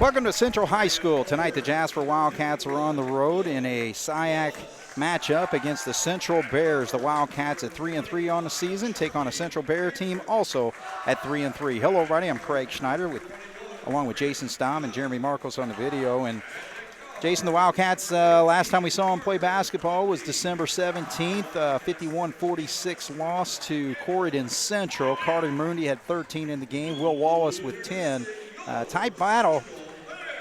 Welcome to Central High School. Tonight the Jasper Wildcats are on the road in a SIAC matchup against the Central Bears. The Wildcats at 3-3 on the season take on a Central Bear team also at 3-3. Hello everybody, I'm Craig Schneider along with Jason Stamm and Jeremy Marcos on the video. And Jason, the Wildcats, last time we saw them play basketball was December 17th, 51-46 loss to Corydon Central. Carter Mooney had 13 in the game, Will Wallace with 10. Tight battle,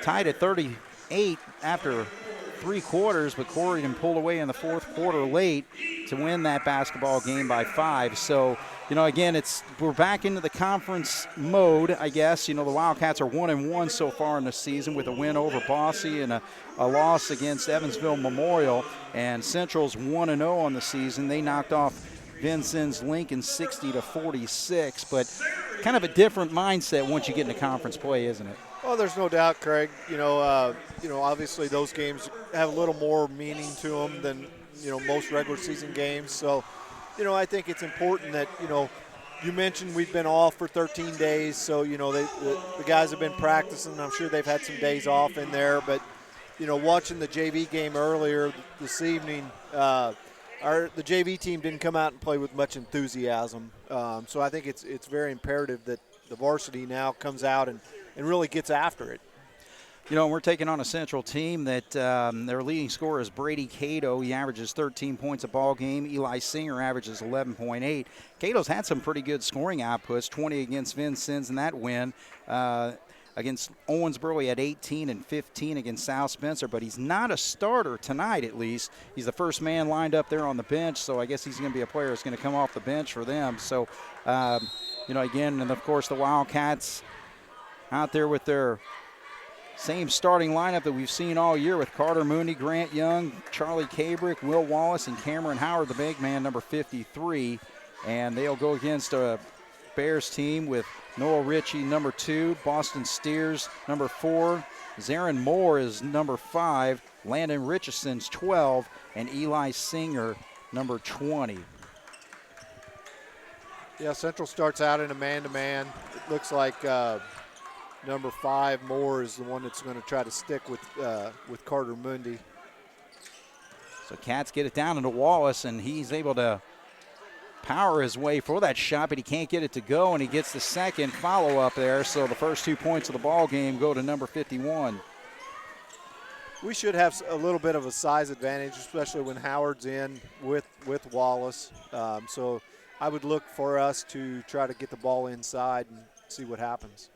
tied at 38 after 3 quarters, but Corydon pulled away in the 4th quarter late to win that basketball game by 5. So, again, we're back into the conference mode, I guess. The Wildcats are 1-1 so far in the season with a win over Bosse and a loss against Evansville Memorial. And Central's 1-0 on the season. They knocked off Vincennes Lincoln 60-46, but kind of a different mindset once you get into conference play, isn't it? Well, there's no doubt, Craig. Obviously those games have a little more meaning to them than, most regular season games. So, I think it's important that, you mentioned we've been off for 13 days. So, the guys have been practicing. I'm sure they've had some days off in there. But, watching the JV game earlier this evening, the JV team didn't come out and play with much enthusiasm. So I think it's very imperative that the varsity now comes out and really gets after it. We're taking on a Central team that their leading scorer is Brady Cato. He averages 13 points a ball game. Eli Singer averages 11.8. Cato's had some pretty good scoring outputs, 20 against Vincennes in that win. Against Owensboro, he had 18 and 15 against South Spencer, but he's not a starter tonight at least. He's the first man lined up there on the bench, so I guess he's going to be a player that's going to come off the bench for them. So, again, and of course the Wildcats out there with their same starting lineup that we've seen all year with Carter Mooney, Grant Young, Charlie Cabrick, Will Wallace, and Cameron Howard, the big man, number 53. And they'll go against a Bears team with Noah Ritchie, number 2, Boston Steers, number 4, Zarin Moore is number 5, Landon Richardson's 12, and Eli Singer, number 20. Yeah, Central starts out in a man-to-man. It looks like number 5, Moore, is the one that's going to try to stick with Carter Mooney. So Cats get it down into Wallace, and he's able to power his way for that shot, but he can't get it to go, and he gets the second follow-up there. So the first 2 points of the ball game go to number 51. We should have a little bit of a size advantage, especially when Howard's in with Wallace. So I would look for us to try to get the ball inside and see what happens.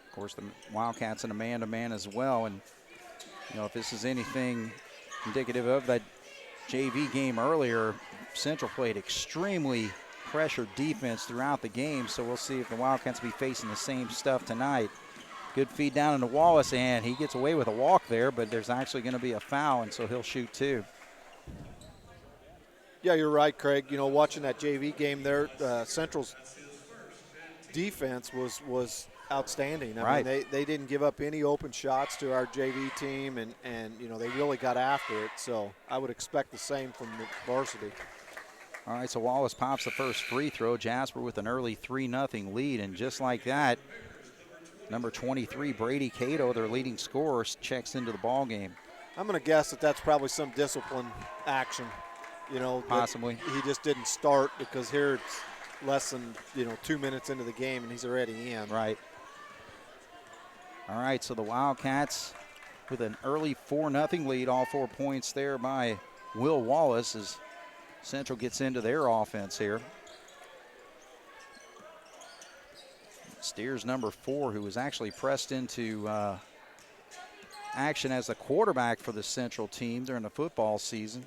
Of course, the Wildcats in a man-to-man as well, and if this is anything indicative of that JV game earlier, Central played extremely pressured defense throughout the game, so we'll see if the Wildcats will be facing the same stuff tonight. Good feed down into Wallace, and he gets away with a walk there, but there's actually going to be a foul, and so he'll shoot 2. Yeah, you're right, Craig. Watching that JV game there, Central's defense was outstanding. I mean, they didn't give up any open shots to our JV team, and they really got after it. So I would expect the same from the varsity. All right, so Wallace pops the first free throw. Jasper with an early 3-0 lead, and just like that, number 23, Brady Cato, their leading scorer, checks into the ball game. I'm going to guess that that's probably some discipline action. Possibly. He just didn't start because here it's less than 2 minutes into the game and he's already in. Right. All right, so the Wildcats with an early 4-0 lead, all 4 points there by Will Wallace as Central gets into their offense here. Steers number 4, who was actually pressed into action as a quarterback for the Central team during the football season.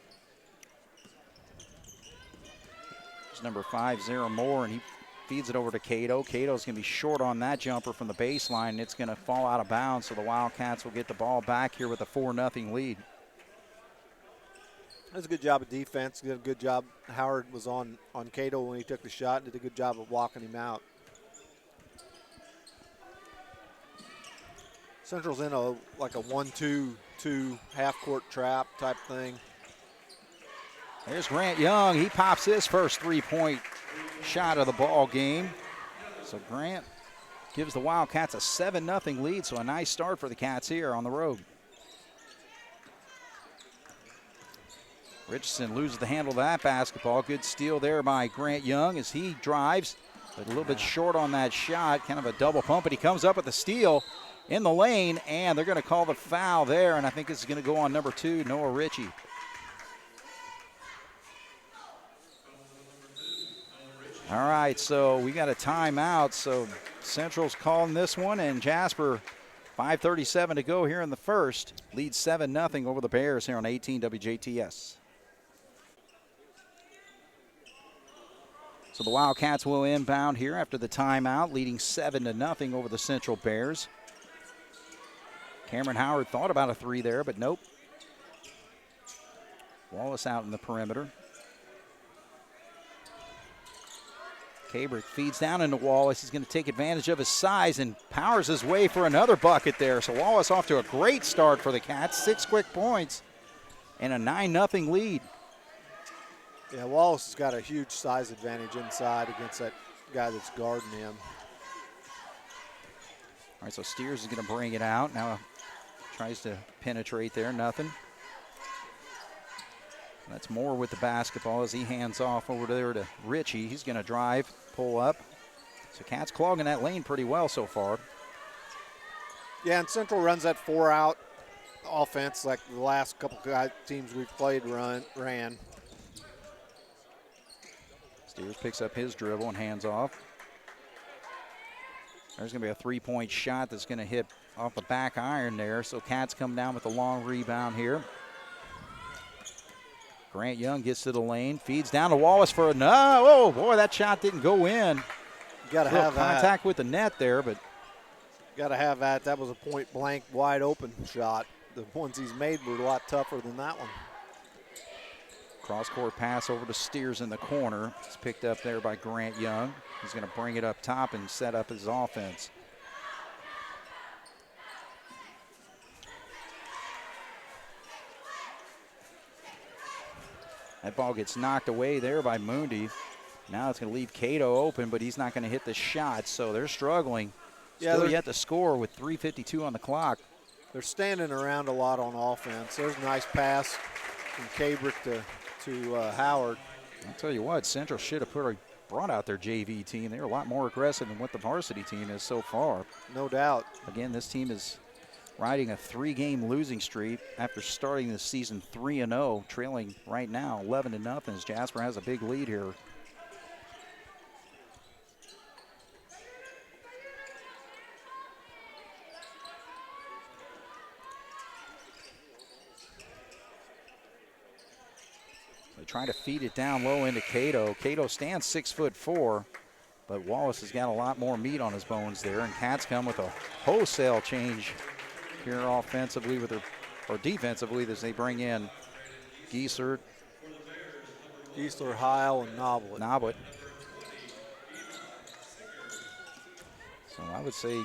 There's number 5, Zarin Moore, and he feeds it over to Cato. Cato's going to be short on that jumper from the baseline, and it's going to fall out of bounds, so the Wildcats will get the ball back here with a 4-0 lead. That's a good job of defense. Did a good job. Howard was on Cato when he took the shot and did a good job of walking him out. Central's in a 1-2-2 half-court trap type thing. There's Grant Young. He pops his first 3-point shot of the ball game. So Grant gives the Wildcats a 7-0 lead, so a nice start for the Cats here on the road. Richardson loses the handle of that basketball. Good steal there by Grant Young as he drives, but a little bit short on that shot. Kind of a double pump, but he comes up with the steal in the lane, and they're going to call the foul there, and I think this is going to go on number 2, Noah Ritchie. All right, so we got a timeout, so Central's calling this one, and Jasper, 5:37 to go here in the first, leads 7-0 over the Bears here on 18 WJTS. So the Wildcats will inbound here after the timeout, leading 7-0 over the Central Bears. Cameron Howard thought about a 3 there, but nope. Wallace out in the perimeter. Cabrick feeds down into Wallace. He's going to take advantage of his size and powers his way for another bucket there. So Wallace off to a great start for the Cats. 6 quick points and a 9-0 lead. Yeah, Wallace has got a huge size advantage inside against that guy that's guarding him. All right, so Steers is going to bring it out. Now tries to penetrate there, nothing. That's Moore with the basketball as he hands off over there to Ritchie. He's going to drive, pull up. So Cats clogging that lane pretty well so far. Yeah, and Central runs that 4-out offense like the last couple teams we've played ran. Steers picks up his dribble and hands off. There's going to be a 3-point shot that's going to hit off the back iron there. So Cats come down with a long rebound here. Grant Young gets to the lane, feeds down to Wallace for a no. Oh boy, that shot didn't go in. You got to have contact with the net there, but got to have that. That was a point blank, wide open shot. The ones he's made were a lot tougher than that one. Cross-court pass over to Steers in the corner. It's picked up there by Grant Young. He's going to bring it up top and set up his offense. That ball gets knocked away there by Moondy. Now it's going to leave Cato open, but he's not going to hit the shot, so they're struggling. Still yet to score with 3:52 on the clock. They're standing around a lot on offense. There's a nice pass from Cabrick to Howard. I'll tell you what, Central should have brought out their JV team. They're a lot more aggressive than what the varsity team is so far. No doubt. Again, this team is riding a 3-game losing streak after starting the season 3-0, trailing right now 11-0 as Jasper has a big lead here. They try to feed it down low into Cato. Cato stands 6'4", but Wallace has got a lot more meat on his bones there, and Cats come with a wholesale change here offensively or defensively as they bring in Giesler, Heil, and Noblet. So I would say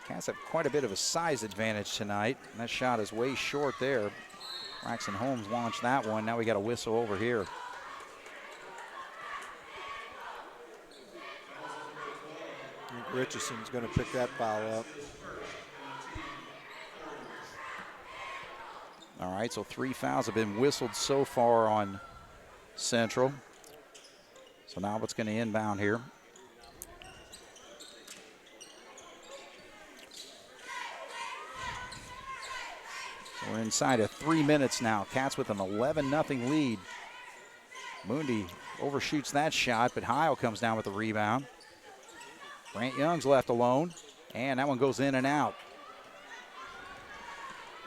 Cats have quite a bit of a size advantage tonight. And that shot is way short there. Braxton Holmes launched that one. Now we got a whistle over here. Richardson's going to pick that foul up. All right, so 3 fouls have been whistled so far on Central. So now what's going to inbound here? So we're inside of 3 minutes now. Cats with an 11-0 lead. Moondy overshoots that shot, but Heil comes down with the rebound. Grant Young's left alone, and that one goes in and out.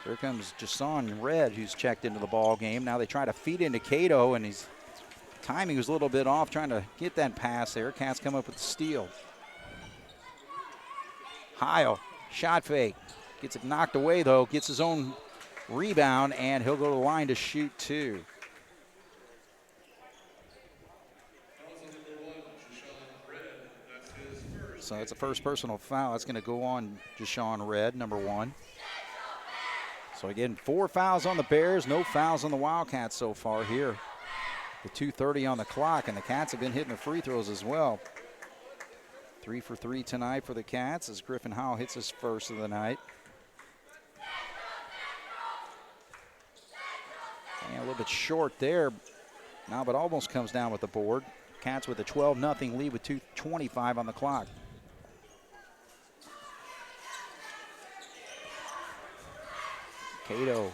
Here comes Jason Red, who's checked into the ball game. Now they try to feed into Cato, and his timing was a little bit off trying to get that pass there. Cats come up with the steal. Heil, shot fake. Gets it knocked away, though. Gets his own rebound, and he'll go to the line to shoot 2. So it's a first personal foul. It's going to go on Jashawn Red, number 1. So again, 4 fouls on the Bears, no fouls on the Wildcats so far here. The 2:30 on the clock, and the Cats have been hitting the free throws as well. 3 for 3 tonight for the Cats as Griffin Howell hits his first of the night. And a little bit short there. Now, but almost comes down with the board. Cats with a 12-0 lead with 2:25 on the clock. Cato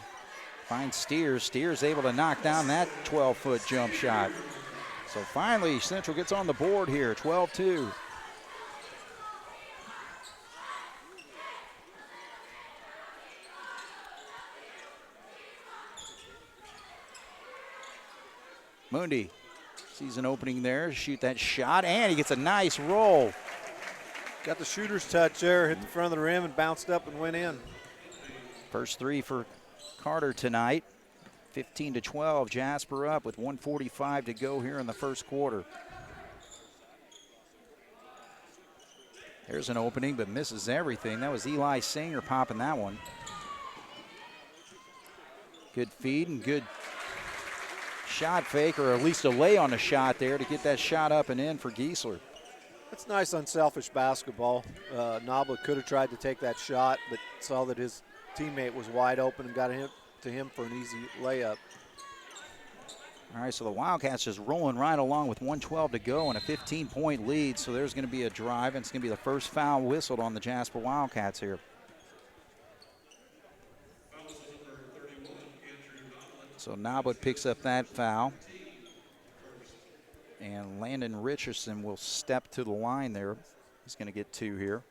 finds Steers. Steers able to knock down that 12-foot jump shot. So finally, Central gets on the board here, 12-2. Mundi sees an opening there, shoot that shot, and he gets a nice roll. Got the shooter's touch there, hit the front of the rim and bounced up and went in. First three for Carter tonight. 15-12, Jasper up with 1:45 to go here in the first quarter. There's an opening, but misses everything. That was Eli Singer popping that one. Good feed and good shot fake, or at least a lay on the shot there to get that shot up and in for Giesler. That's nice, unselfish basketball. Noblet could have tried to take that shot, but saw that his teammate was wide open and got him to him for an easy layup. All right, so the Wildcats just rolling right along with 1:12 to go and a 15-point lead. So there's going to be a drive, and it's going to be the first foul whistled on the Jasper Wildcats here. So Noblet picks up that foul. And Landon Richardson will step to the line there. He's going to get 2 here.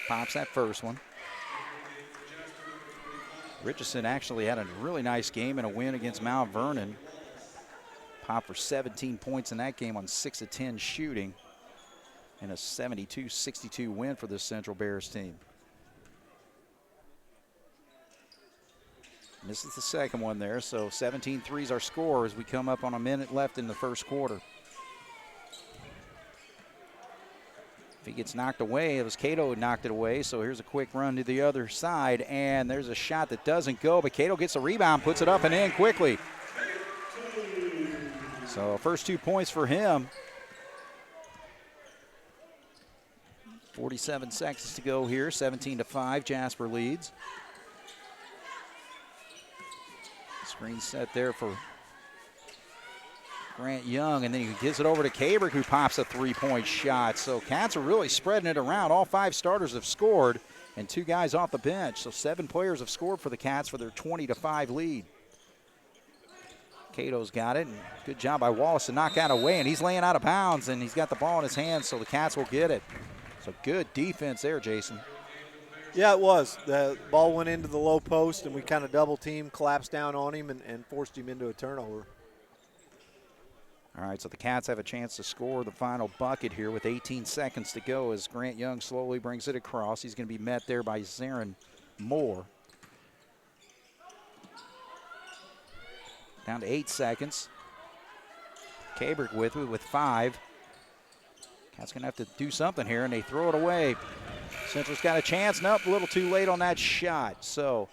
Pops that first one. Richardson actually had a really nice game and a win against Mount Vernon. Popped for 17 points in that game on 6 of 10 shooting. And a 72-62 win for the Central Bears team. Misses the second one there, so 17 threes our score as we come up on a minute left in the first quarter. If he gets knocked away, it was Cato who knocked it away, so here's a quick run to the other side, and there's a shot that doesn't go, but Cato gets a rebound, puts it up and in quickly. So first 2 points for him. 47 seconds to go here, 17-5, Jasper leads. Screen set there for Grant Young, and then he gives it over to Cabrick, who pops a 3-point shot. So Cats are really spreading it around. All 5 starters have scored, and 2 guys off the bench. So 7 players have scored for the Cats for their 20-5 lead. Cato's got it, and good job by Wallace to knock that away, and he's laying out of bounds, and he's got the ball in his hands, so the Cats will get it. So good defense there, Jason. Yeah, it was. The ball went into the low post, and we kind of double team, collapsed down on him, and forced him into a turnover. All right, so the Cats have a chance to score the final bucket here with 18 seconds to go as Grant Young slowly brings it across. He's going to be met there by Zarin Moore. Down to 8 seconds. Cabrick with it with 5. Cats going to have to do something here, and they throw it away. Central's got a chance. Nope, a little too late on that shot. So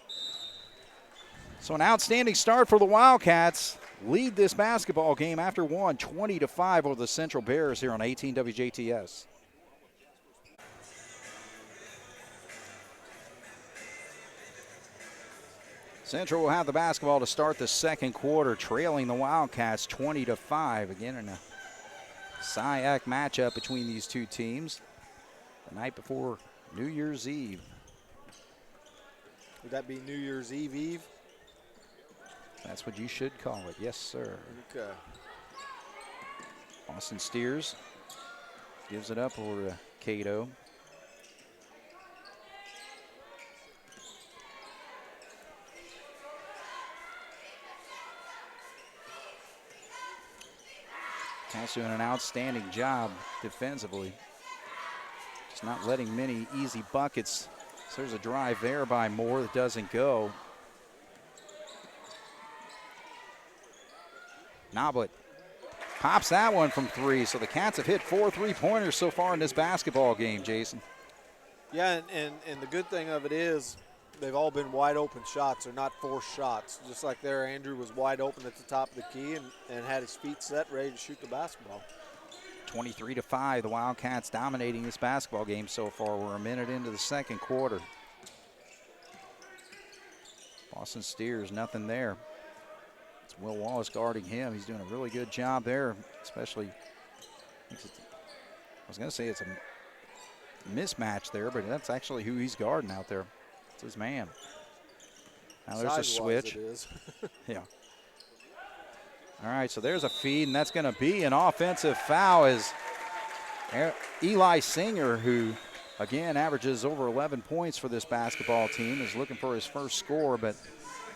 an outstanding start for the Wildcats. Lead this basketball game after one, 20-5 over the Central Bears here on 18 WJTS. Central will have the basketball to start the second quarter, trailing the Wildcats 20-5. Again, in a SIAC matchup between these two teams the night before New Year's Eve. Would that be New Year's Eve? That's what you should call it. Yes, sir. Okay. Austin Steers gives it up over to Cato. Cats doing an outstanding job defensively. Just not letting many easy buckets. So there's a drive there by Moore that doesn't go. Noblet pops that one from 3. So the Cats have hit 4 3-pointers so far in this basketball game, Jason. Yeah, and the good thing of it is they've all been wide open shots. They're not forced shots. Just like there, Andrew was wide open at the top of the key and had his feet set, ready to shoot the basketball. 23-5, the Wildcats dominating this basketball game so far. We're a minute into the second quarter. Boston Steers, nothing there. It's Will Wallace guarding him. He's doing a really good job there, especially, I was going to say it's a mismatch there, but that's actually who he's guarding out there. It's his man. Now there's a switch. It is. Yeah. All right, so there's a feed, and that's going to be an offensive foul as Eli Singer, who, again, averages over 11 points for this basketball team, is looking for his first score, but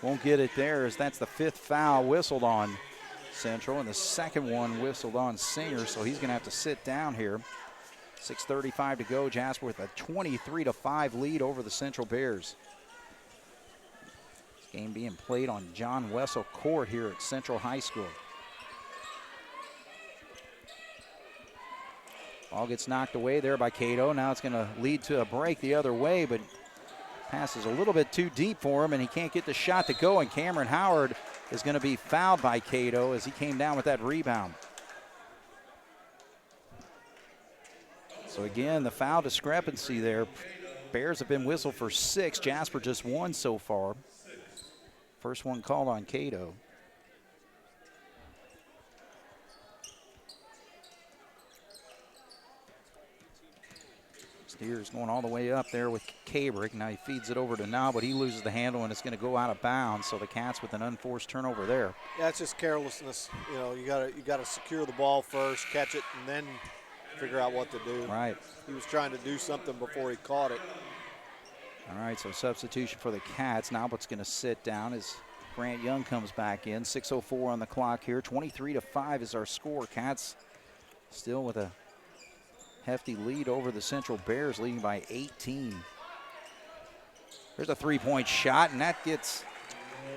won't get it there, as that's the 5th foul whistled on Central, and the second one whistled on Singer, so he's going to have to sit down here. 6:35 to go. Jasper with a 23-5 lead over the Central Bears. This game being played on John Wessel Court here at Central High School. Ball gets knocked away there by Cato. Now it's going to lead to a break the other way, but pass is a little bit too deep for him, and he can't get the shot to go, and Cameron Howard is going to be fouled by Cato as he came down with that rebound. So again, the foul discrepancy there. Bears have been whistled for 6. Jasper just 1 so far. First one called on Cato. Steers going all the way up there with Cabrick. Now he feeds it over to Now, but he loses the handle, and it's going to go out of bounds. So the Cats with an unforced turnover there. Yeah, it's just carelessness. You know, you gotta secure the ball first, catch it, and then figure out what to do. Right. He was trying to do something before he caught it. All right, so substitution for the Cats. Nalbert's going to sit down as Grant Young comes back in. 6:04 on the clock here. 23-5 is our score. Cats still with a hefty lead over the Central Bears, leading by 18. There's a three-point shot, and that gets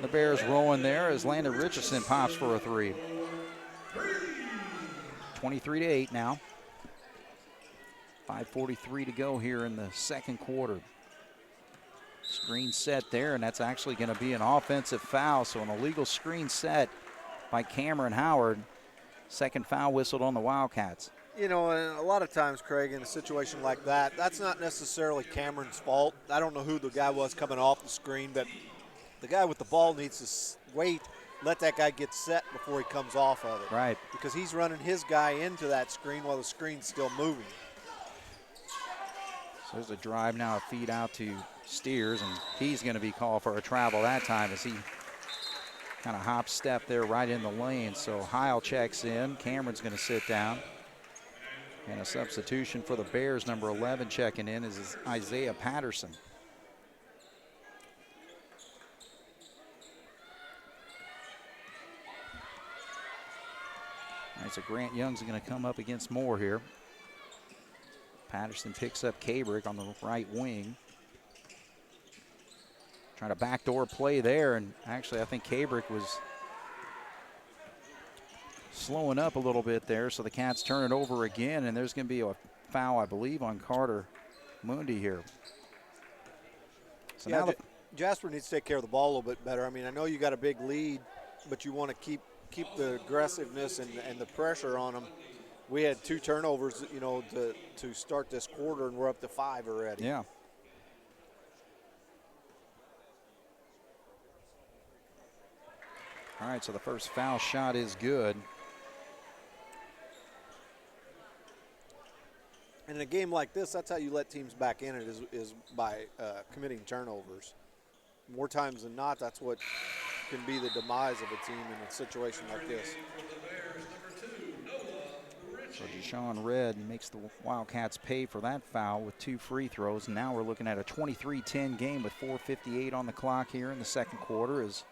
the Bears rolling there as Landon Richardson pops for a three. 23-8 now. 5:43 to go here in the second quarter. Screen set there, and that's actually going to be an offensive foul. So an illegal screen set by Cameron Howard. Second foul whistled on the Wildcats. You know, and a lot of times, Craig, in a situation like that, that's not necessarily Cameron's fault. I don't know who the guy was coming off the screen, but the guy with the ball needs to wait, let that guy get set before he comes off of it. Right. Because he's running his guy into that screen while the screen's still moving. So there's a drive now, a feed out to Steers, and he's going to be called for a travel that time as he kind of hop step there right in the lane. So Heil checks in. Cameron's going to sit down. And a substitution for the Bears, number 11 checking in is Isaiah Patterson. All right, so Grant Young's going to come up against Moore here. Patterson picks up Cabrick on the right wing. Trying to backdoor play there, and actually I think Cabrick was slowing up a little bit there, so the Cats turn it over again, and there's going to be a foul, I believe, on Carter Mundi here. So yeah, now Jasper needs to take care of the ball a little bit better. I mean, I know you got a big lead, but you want to keep the aggressiveness and the pressure on them. We had 2 turnovers, you know, to start this quarter, and we're up to 5 already. Yeah. All right, so the first foul shot is good. And in a game like this, that's how you let teams back in it is by committing turnovers. More times than not, that's what can be the demise of a team in a situation like this. So Deshaun Red makes the Wildcats pay for that foul with 2 free throws. And now we're looking at a 23-10 game with 4:58 on the clock here in the second quarter as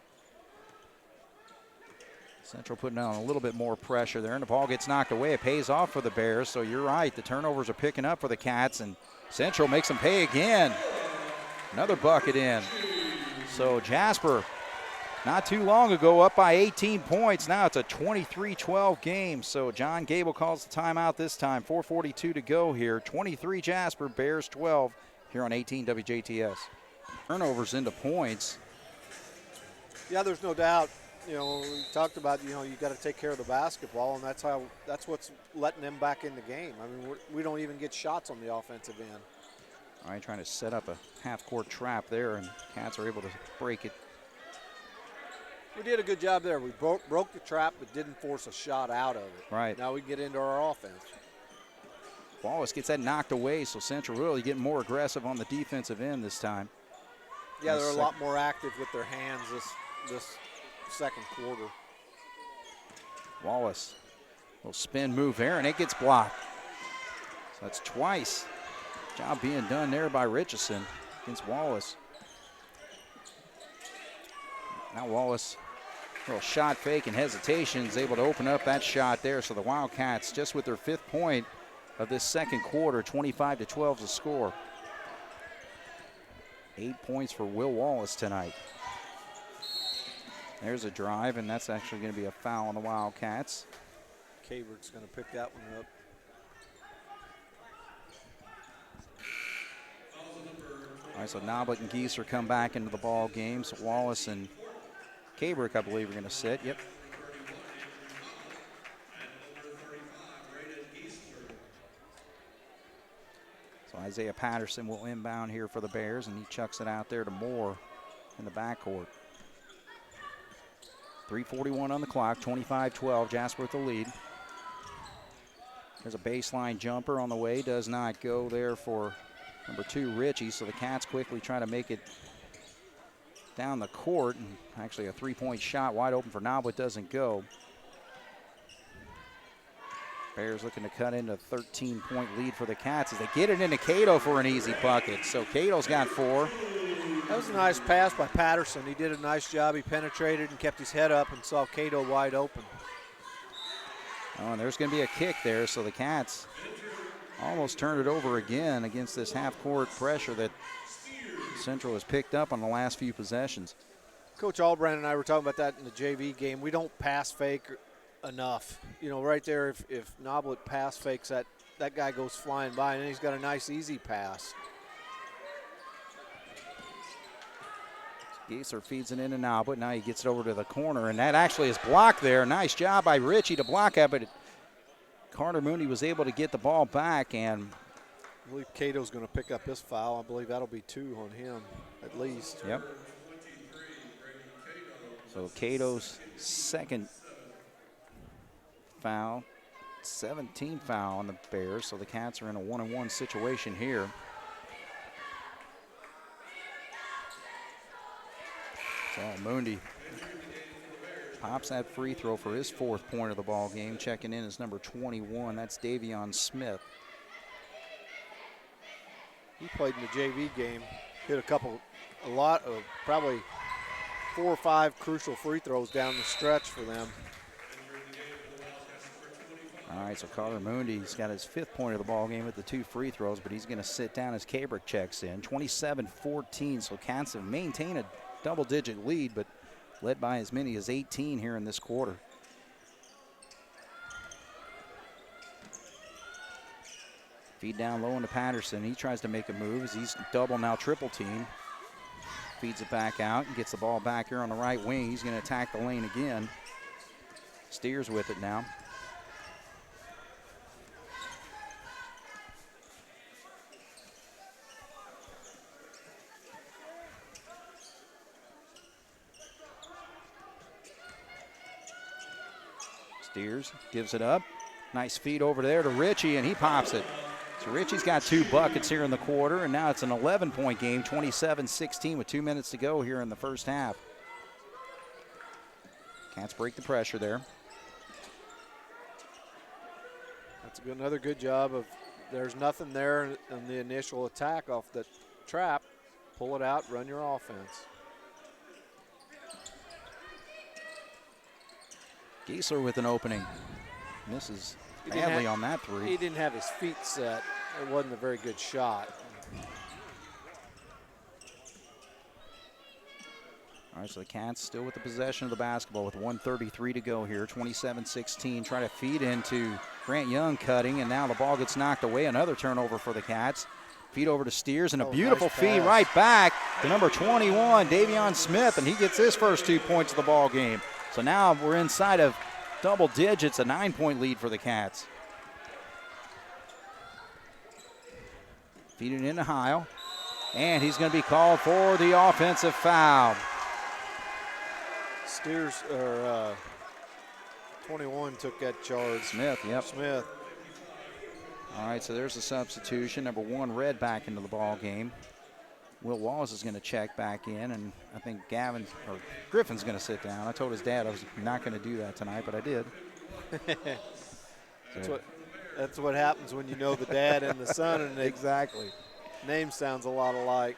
Central putting on a little bit more pressure there, and the ball gets knocked away. It pays off for the Bears, so you're right. The turnovers are picking up for the Cats, and Central makes them pay again. Another bucket in. So Jasper, not too long ago, up by 18 points. Now it's a 23-12 game, so John Gable calls the timeout this time. 4:42 to go here. 23 Jasper, Bears 12 here on 18 WJTS. turnovers into points. Yeah, there's no doubt. You know, we talked about, you know, you got to take care of the basketball, and that's what's letting them back in the game. I mean, we don't even get shots on the offensive end. All right, trying to set up a half-court trap there, and Cats are able to break it. We did a good job there. We broke the trap, but didn't force a shot out of it. Right. Now we get into our offense. Wallace gets that knocked away, so Central really getting more aggressive on the defensive end this time. Yeah, they're a lot more active with their hands this second quarter. Wallace will spin move there, and it gets blocked. So that's twice. Job being done there by Richardson against Wallace. Now Wallace, a little shot fake and hesitation, is able to open up that shot there. So the Wildcats, just with their 5th point of this second quarter, 25-12 to score. 8 points for Will Wallace tonight. There's a drive, and that's actually going to be a foul on the Wildcats. Cabrick's going to pick that one up. All right, so Knoblet and Gieser come back into the ball game. So Wallace and Cabrick, I believe, are going to sit. Yep. So Isaiah Patterson will inbound here for the Bears, and he chucks it out there to Moore in the backcourt. 3:41 on the clock, 25-12, Jasper with the lead. There's a baseline jumper on the way, does not go there for number 2, Ritchie, so the Cats quickly try to make it down the court, and actually a 3-point shot wide open for Knoblet doesn't go. Bears looking to cut into a 13-point lead for the Cats as they get it into Cato for an easy bucket. So Cato's got 4. That was a nice pass by Patterson. He did a nice job. He penetrated and kept his head up and saw Cato wide open. Oh, and there's going to be a kick there, so the Cats almost turned it over again against this half-court pressure that Central has picked up on the last few possessions. Coach Albrand and I were talking about that in the JV game. We don't pass fake enough. You know, right there, if Knoblet pass fakes, that guy goes flying by, and then he's got a nice, easy pass. Gieser feeds it into Knoblet. Now he gets it over to the corner, and that actually is blocked there. Nice job by Ritchie to block that, but Carter Mooney was able to get the ball back, and I believe Cato's going to pick up this foul. I believe that'll be 2 on him, at least. Yep. So Cato's second foul, 17th foul on the Bears, so the Cats are in a 1-on-1 situation here. So Mooney pops that free throw for his 4th point of the ball game. Checking in is number 21. That's Davion Smith. He played in the JV game, hit a lot of probably 4 or 5 crucial free throws down the stretch for them. All right, so Carter Mooney's got his 5th point of the ball game with the 2 free throws, but he's going to sit down as Cabrick checks in. 27-14, so Cats have maintained a double-digit lead, but led by as many as 18 here in this quarter. Feed down low into Patterson. He tries to make a move as he's double, now triple team. Feeds it back out and gets the ball back here on the right wing. He's going to attack the lane again. Steers with it now. Steers, gives it up. Nice feed over there to Ritchie, and he pops it. So Ritchie's got 2 buckets here in the quarter, and now it's an 11-point game, 27-16 with 2 minutes to go here in the first half. Cats break the pressure there. That's another good job of, there's nothing there in the initial attack off the trap. Pull it out, run your offense. Gieser with an opening. Misses badly on that 3. He didn't have his feet set. It wasn't a very good shot. All right, so the Cats still with the possession of the basketball with 1:33 to go here, 27-16. Try to feed into Grant Young cutting, and now the ball gets knocked away. Another turnover for the Cats. Feed over to Steers, and a beautiful nice feed pass. right back to number 21, Davion Smith, and he gets his first 2 points of the ball game. So now we're inside of double digits, a 9-point lead for the Cats. Feed it into Heil, and he's going to be called for the offensive foul. Steers, or 21 took that charge. Smith, yep. Smith. All right, so there's a substitution. Number 1, Red, back into the ball game. Will Wallace is going to check back in, and I think Griffin's going to sit down. I told his dad I was not going to do that tonight, but I did. That's what happens when you know the dad and the son, and exactly. Name sounds a lot alike.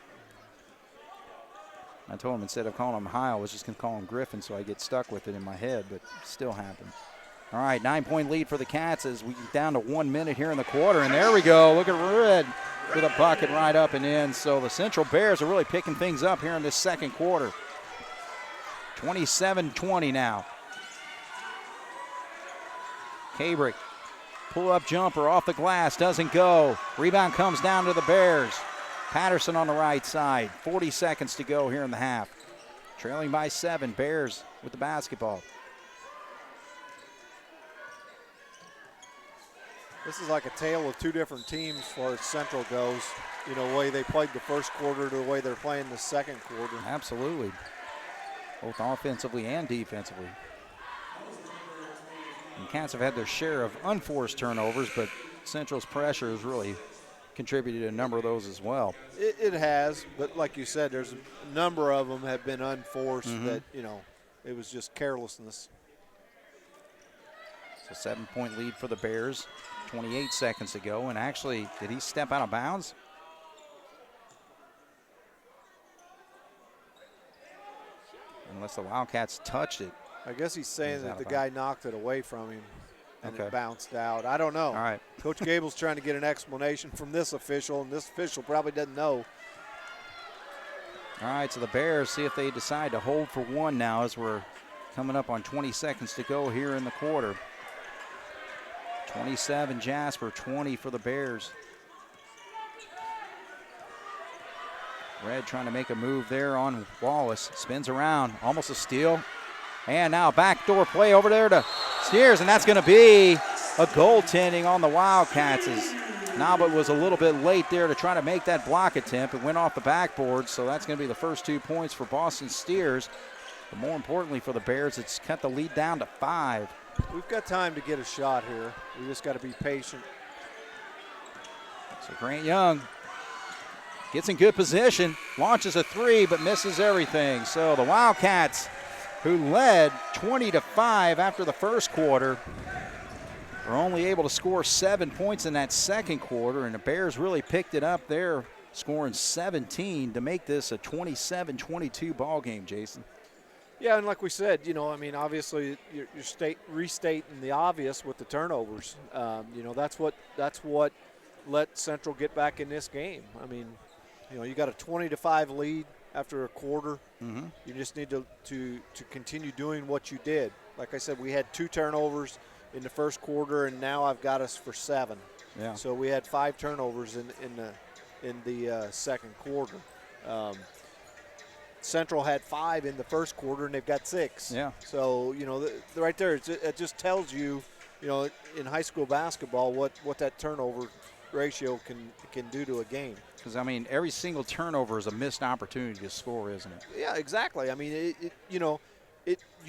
I told him instead of calling him Heil, I was just going to call him Griffin, so I get stuck with it in my head, but it still happened. All right, 9-point lead for the Cats as we get down to 1 minute here in the quarter, and there we go. Look at Red with a bucket right up and in. So the Central Bears are really picking things up here in this second quarter. 27-20 now. Kabrick, pull-up jumper off the glass, doesn't go. Rebound comes down to the Bears. Patterson on the right side. 40 seconds to go here in the half. Trailing by 7, Bears with the basketball. This is like a tale of two different teams as far as Central goes. You know, the way they played the first quarter to the way they're playing the second quarter. Absolutely. Both offensively and defensively. And Cats have had their share of unforced turnovers, but Central's pressure has really contributed to a number of those as well. It has, but like you said, there's a number of them have been unforced that, you know, it was just carelessness. So 7-point lead for the Bears. 28 seconds to go, and actually, did he step out of bounds? Unless the Wildcats touched it. I guess he's saying that the guy knocked it away from him and it bounced out. I don't know. All right. Coach Gable's trying to get an explanation from this official, and this official probably doesn't know. All right, so the Bears see if they decide to hold for one now as we're coming up on 20 seconds to go here in the quarter. 27 Jasper, 20 for the Bears. Red trying to make a move there on Wallace. Spins around, almost a steal. And now backdoor play over there to Steers, and that's going to be a goaltending on the Wildcats. As Nabit was a little bit late there to try to make that block attempt. It went off the backboard, so that's going to be the first 2 points for Boston Steers. But more importantly for the Bears, it's cut the lead down to 5. We've got time to get a shot here. We just got to be patient. So Grant Young gets in good position, launches a 3, but misses everything. So the Wildcats, who led 20-5 after the first quarter, are only able to score 7 points in that second quarter, and the Bears really picked it up there, scoring 17 to make this a 27-22 ball game, Jason. Yeah, and like we said, you know, I mean, obviously you're restating the obvious with the turnovers. You know, that's what let Central get back in this game. I mean, you know, you got a 20-5 lead after a quarter. You just need to continue doing what you did. Like I said, we had 2 turnovers in the first quarter, and now I've got us for 7. Yeah. So we had 5 turnovers in the second quarter. Central had 5 in the first quarter, and they've got 6. Yeah. So, you know, right there, it just tells you, you know, in high school basketball what that turnover ratio can do to a game. Because, I mean, every single turnover is a missed opportunity to score, isn't it? Yeah, exactly. I mean, you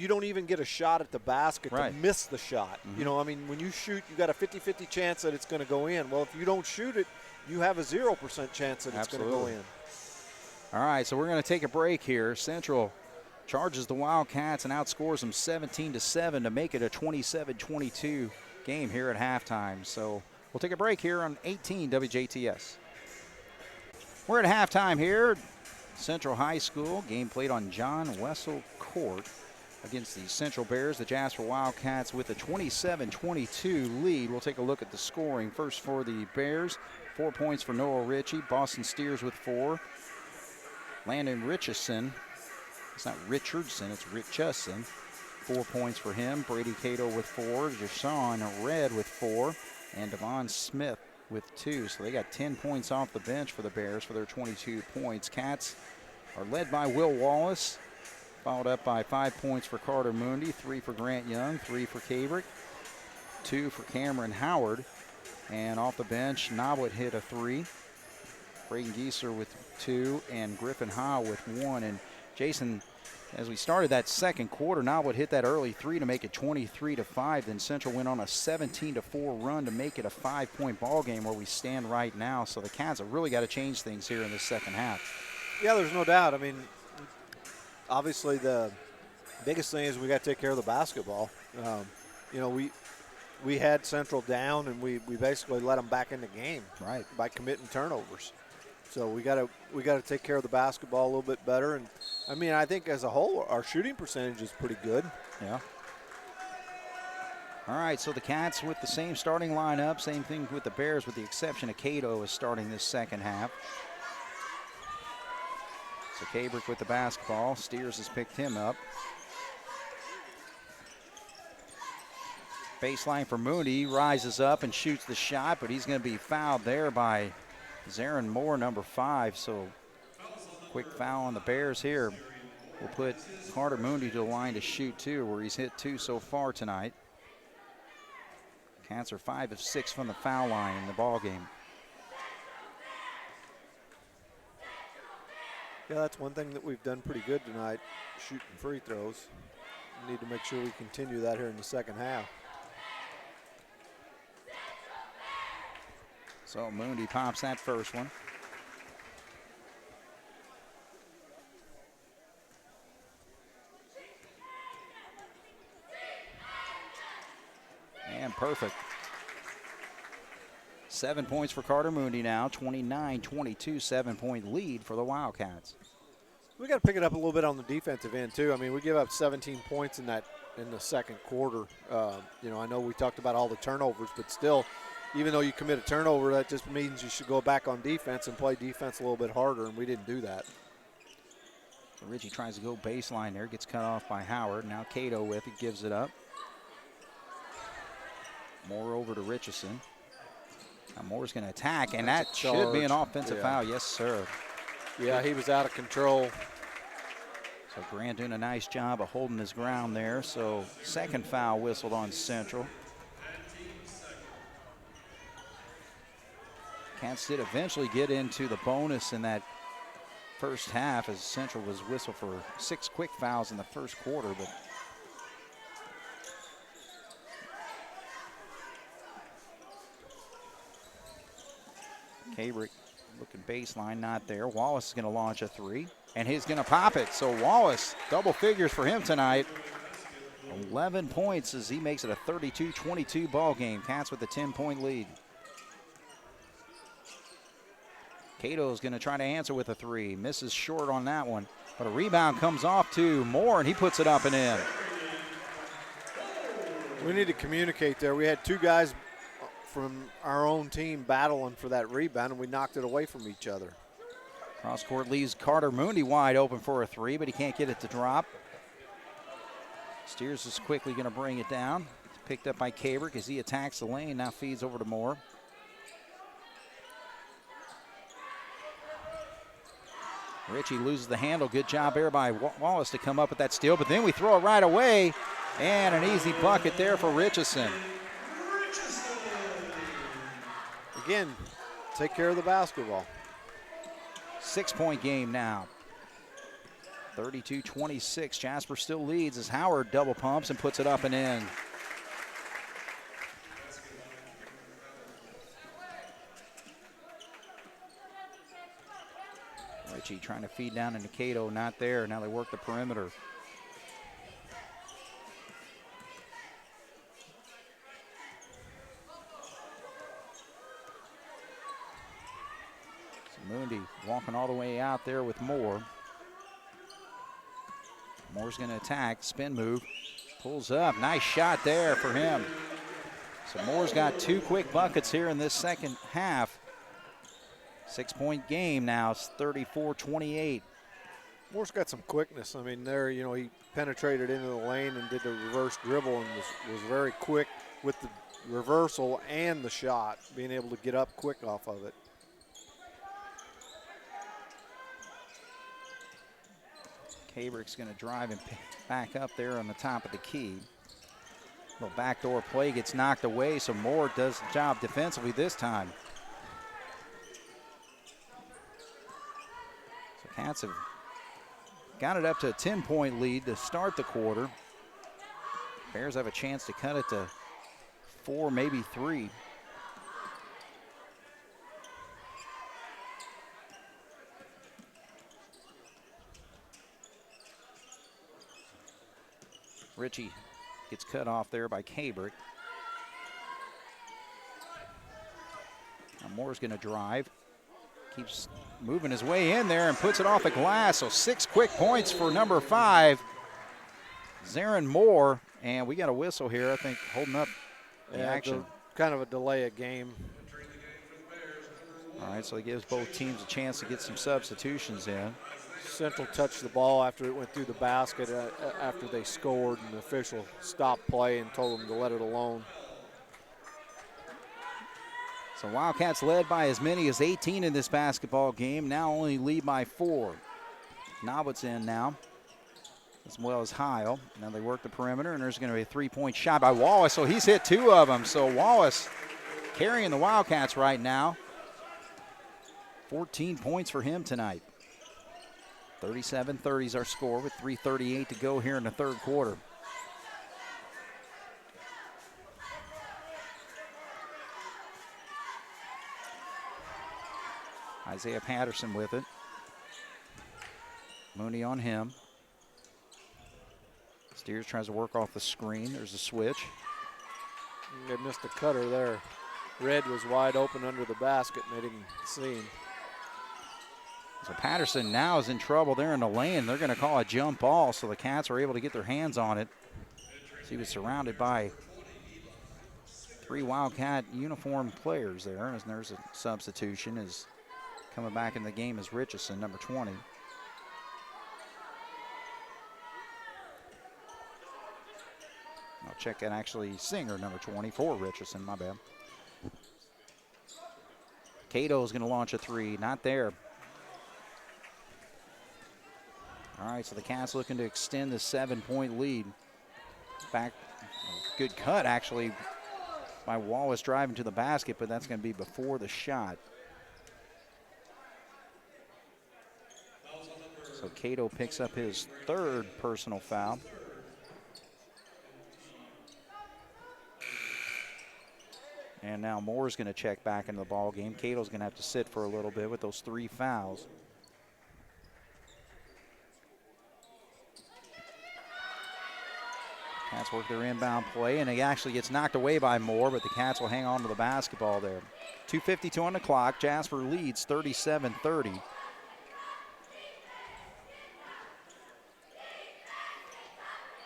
don't even get a shot at the basket to miss the shot. You know, I mean, when you shoot, you got a 50-50 chance that it's going to go in. Well, if you don't shoot it, you have a 0% chance that it's going to go in. All right, so we're going to take a break here. Central charges the Wildcats and outscores them 17-7 to make it a 27-22 game here at halftime. So we'll take a break here on 18 WJTS. We're at halftime here. Central High School, game played on John Wessel Court against the Central Bears. The Jasper Wildcats with a 27-22 lead. We'll take a look at the scoring. First for the Bears, 4 points for Noah Ritchie. Boston Steers with 4. Landon Richardson, it's not Richardson, it's Richardson. 4 points for him. Brady Cato with 4. Jashawn Red with 4. And Devon Smith with 2. So they got 10 points off the bench for the Bears for their 22 points. Cats are led by Will Wallace, followed up by 5 points for Carter Moondy, 3 for Grant Young, 3 for Cabrick, 2 for Cameron Howard. And off the bench, Noblet hit a 3. Braden Gieser with 2 and Griffin Howe with 1. And Jason, as we started that second quarter, Noblet hit that early 3 to make it 23-5. Then Central went on a 17-4 run to make it a 5-point ball game where we stand right now. So the Cats have really got to change things here in the second half. Yeah, there's no doubt. I mean, obviously the biggest thing is we got to take care of the basketball. You know, we had Central down, and we basically let them back in the game, right, by committing turnovers. So we got to take care of the basketball a little bit better. And I mean, I think as a whole, our shooting percentage is pretty good. Yeah. All right, so the Cats with the same starting lineup, same thing with the Bears, with the exception of Cato is starting this second half. So Cabrick with the basketball. Steers has picked him up. Baseline for Mooney, rises up and shoots the shot, but he's going to be fouled there by Zarin Moore, number 5. So quick foul on the Bears here. We'll put Carter Mooney to the line to shoot 2, where he's hit 2 so far tonight. Cats are 5 of 6 from the foul line in the ball game. Yeah, that's one thing that we've done pretty good tonight, shooting free throws. We need to make sure we continue that here in the second half. So Mooney pops that first one. And perfect. 7 points for Carter Mooney now, 29-22, 7-point lead for the Wildcats. We got to pick it up a little bit on the defensive end too. I mean, we give up 17 points in the second quarter. You know, I know we talked about all the turnovers, but still, even though you commit a turnover, that just means you should go back on defense and play defense a little bit harder, and we didn't do that. So Richie tries to go baseline there, gets cut off by Howard. Now Cato with it, gives it up. Moore over to Richardson. Now Moore's going to attack, and that should be an offensive foul. Yes, sir. Yeah, he was out of control. So Grant doing a nice job of holding his ground there. So second foul whistled on Central. Cats did eventually get into the bonus in that first half, as Central was whistled for 6 quick fouls in the first quarter, but Cabrick looking baseline, not there. Wallace is going to launch a 3, and he's going to pop it. So Wallace, double figures for him tonight. 11 points as he makes it a 32-22 ball game. Cats with a 10-point lead. Cato is going to try to answer with a 3. Misses short on that one, but a rebound comes off to Moore, and he puts it up and in. We need to communicate there. We had 2 guys from our own team battling for that rebound, and we knocked it away from each other. Cross court leaves Carter Mooney wide open for a 3, but he can't get it to drop. Steers is quickly going to bring it down. It's picked up by Cabrick as he attacks the lane, now feeds over to Moore. Richie loses the handle. Good job there by Wallace to come up with that steal, but then we throw it right away, and an easy bucket there for Richardson. Again, take care of the basketball. 6-point game now. 32-26. Jasper still leads as Howard double pumps and puts it up and in. Richie trying to feed down into Cato, not there. Now they work the perimeter. Moondy walking all the way out there with Moore. Moore's going to attack, spin move, pulls up. Nice shot there for him. So Moore's got 2 quick buckets here in this second half. 6-point game now. It's 34-28. Moore's got some quickness. I mean, there, he penetrated into the lane and did the reverse dribble and was very quick with reversal and the shot, being able to get up quick off of it. Cabrick's going to drive and back up there on the top of the key. Little backdoor play gets knocked away, so Moore does the job defensively this time. So Cats have got it up to a 10-point lead to start the quarter. Bears have a chance to cut it to 4, maybe 3. Ritchie gets cut off there by Cabrick. Now Moore's going to drive. Keeps moving his way in there and puts it off the glass. So 6 quick points for number 5, Zarin Moore. And we got a whistle here, I think, holding up the action. Kind of a delay of game. All right, so it gives both teams a chance to get some substitutions in. Central touched the ball after it went through the basket after they scored, and the official stopped play and told them to let it alone. So Wildcats led by as many as 18 in this basketball game, now only lead by 4. Noblett's in now, as well as Heil. Now they work the perimeter, and there's going to be a 3-point shot by Wallace, so he's hit 2 of them. So Wallace carrying the Wildcats right now. 14 points for him tonight. 37-30 is our score with 3:38 to go here in the third quarter. Isaiah Patterson with it. Mooney on him. Steers tries to work off the screen. There's a switch. They missed a cutter there. Red was wide open under the basket, and they didn't see him. So Patterson now is in trouble there in the lane. They're going to call a jump ball, so the Cats are able to get their hands on it. So he was surrounded by 3 Wildcat uniform players there. And there's a substitution. Is coming back in the game is Richardson, number 20. I'll check that actually Singer, number 20 for Richardson, my bad. Cato is going to launch a 3, not there. All right, so the Cats looking to extend the 7-point lead. Back, good cut actually by Wallace driving to the basket, but that's going to be before the shot. So Cato picks up his 3rd personal foul. And now Moore's going to check back into the ball game. Cato's going to have to sit for a little bit with those 3 fouls. Cats work their inbound play, and it actually gets knocked away by Moore, but the Cats will hang on to the basketball there. 2:52 on the clock. Jasper leads 37-30.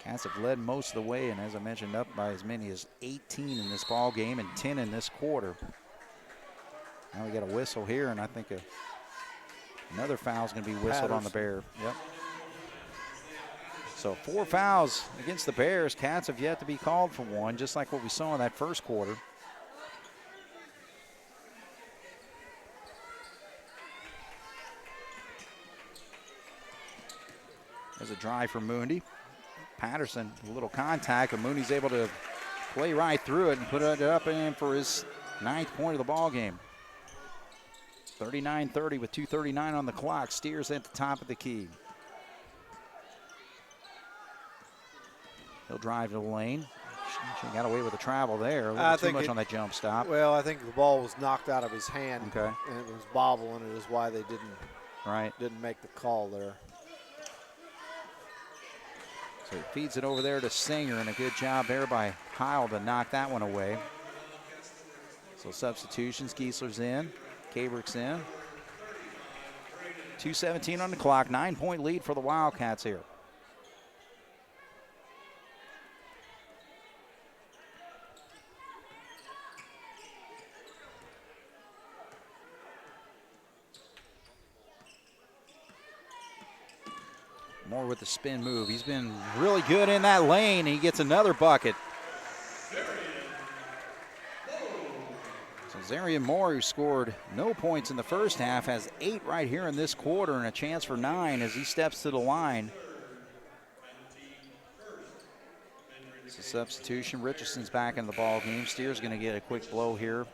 Cats have led most of the way, and as I mentioned, up by as many as 18 in this ball game and 10 in this quarter. Now we got a whistle here, and I think another foul is going to be whistled on the Bear. Yep. So 4 fouls against the Bears. Cats have yet to be called for one, just like what we saw in that first quarter. There's a drive for Mooney. Patterson, a little contact, but Mooney's able to play right through it and put it up in for his 9th point of the ball game. 39-30 with 2:39 on the clock. Steers at the top of the key. He'll drive to the lane. She got away with the travel there. A little too much on that jump stop. Well, I think the ball was knocked out of his hand. Okay. And it was bobbling. It is why they didn't make the call there. So he feeds it over there to Singer, and a good job there by Heil to knock that one away. So substitutions, Giesler's in, Cabrick's in. 2:17 on the clock, 9-point lead for the Wildcats here. Moore with the spin move. He's been really good in that lane. He gets another bucket. Zarian Moore, who scored no points in the first half, has 8 right here in this quarter and a chance for 9 as he steps to the line. It's a substitution. Richardson's back in the ball game. Steer's going to get a quick blow here.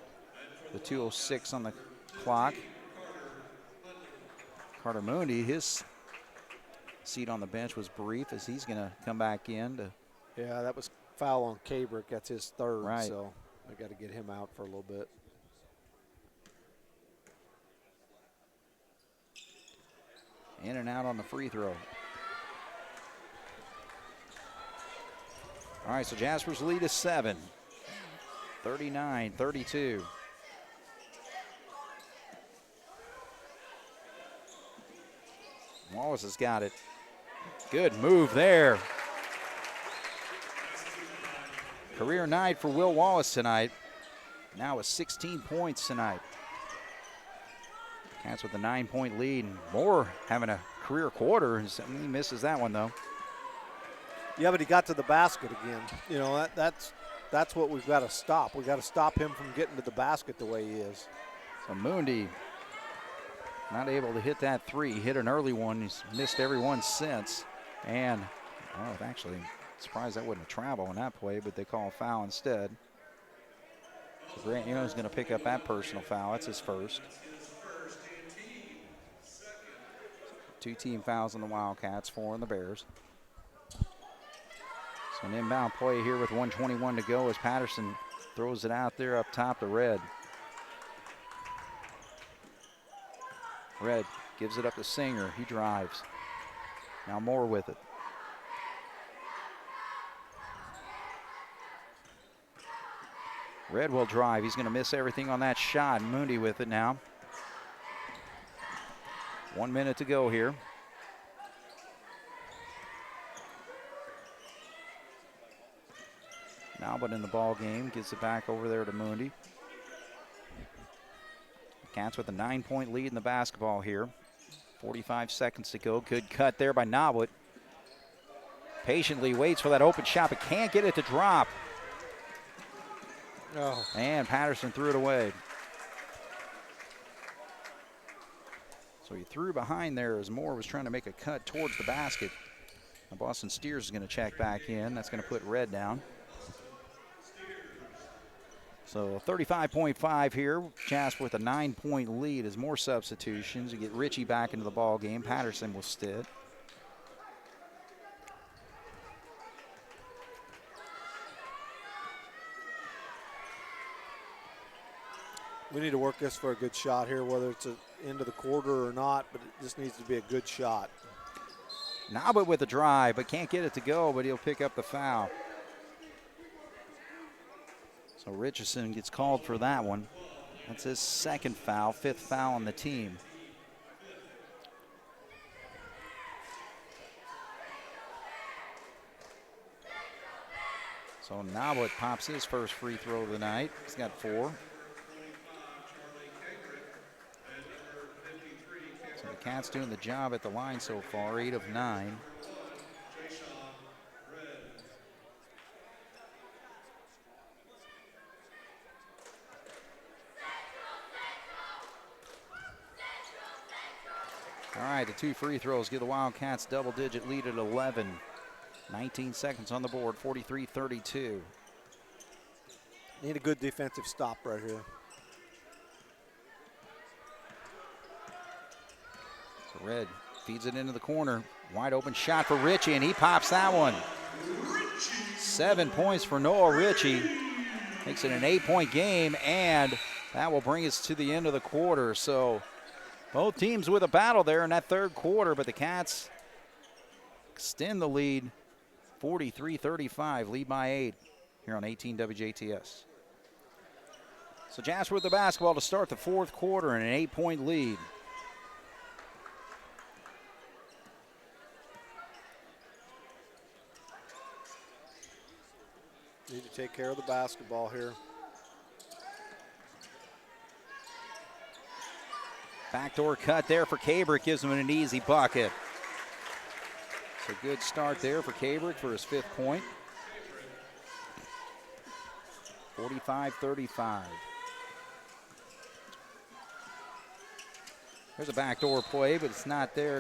The 2:06 on the clock. Carter Mooney, his seat on the bench was brief as he's going to come back in. Yeah, that was foul on Cabrick. That's his third, right. So I got to get him out for a little bit. In and out on the free throw. All right, so Jasper's lead is 7. 39-32. Wallace has got it. Good move there. Career night for Will Wallace tonight. Now with 16 points tonight. Cats with a 9-point lead. And Moore having a career quarter. He misses that one, though. Yeah, but he got to the basket again. You know, that's what we've got to stop. We've got to stop him from getting to the basket the way he is. So Mundy not able to hit that 3. He hit an early one. He's missed every one since. And, oh, actually, surprised that wouldn't have traveled on that play, but they call a foul instead. So Grant Young's going to pick up that personal foul. That's his first. 2 team fouls on the Wildcats, 4 on the Bears. So an inbound play here with 1:21 to go as Patterson throws it out there up top to Red. Red gives it up to Singer. He drives. Now Moore with it. Red will drive. He's going to miss everything on that shot. Mooney with it now. 1 minute to go here. Nalbert in the ball game, gets it back over there to Mooney. Cats with a 9-point lead in the basketball here. 45 seconds to go. Good cut there by Nalbert. Patiently waits for that open shot, but can't get it to drop. Oh. And Patterson threw it away. So he threw behind there as Moore was trying to make a cut towards the basket. Now Boston Steers is going to check back in. That's going to put Red down. So 35.5 here. Jasper with a 9-point lead as more substitutions. You get Ritchie back into the ball game. Patterson will sit. We need to work this for a good shot here, whether it's the end of the quarter or not, but it just needs to be a good shot. Nalbert with a drive, but can't get it to go, but he'll pick up the foul. So Richardson gets called for that one. That's his second foul, 5th foul on the team. So Nalbert pops his first free throw of the night. He's got 4. So the Cats doing the job at the line so far, 8 of 9. All right, the 2 free throws give the Wildcats double-digit lead at 11. 19 seconds on the board, 43-32. Need a good defensive stop right here. So Red feeds it into the corner. Wide open shot for Ritchie, and he pops that one. 7 points for Noah Ritchie. Makes it an 8-point game, and that will bring us to the end of the quarter. So both teams with a battle there in that third quarter, but the Cats extend the lead, 43-35, lead by 8 here on 18 WJTS. So Jasper with the basketball to start the fourth quarter and an 8-point lead. Need to take care of the basketball here. Backdoor cut there for Cabrick, gives him an easy bucket. It's a good start there for Cabrick for his 5th point. 45-35. There's a backdoor play, but it's not there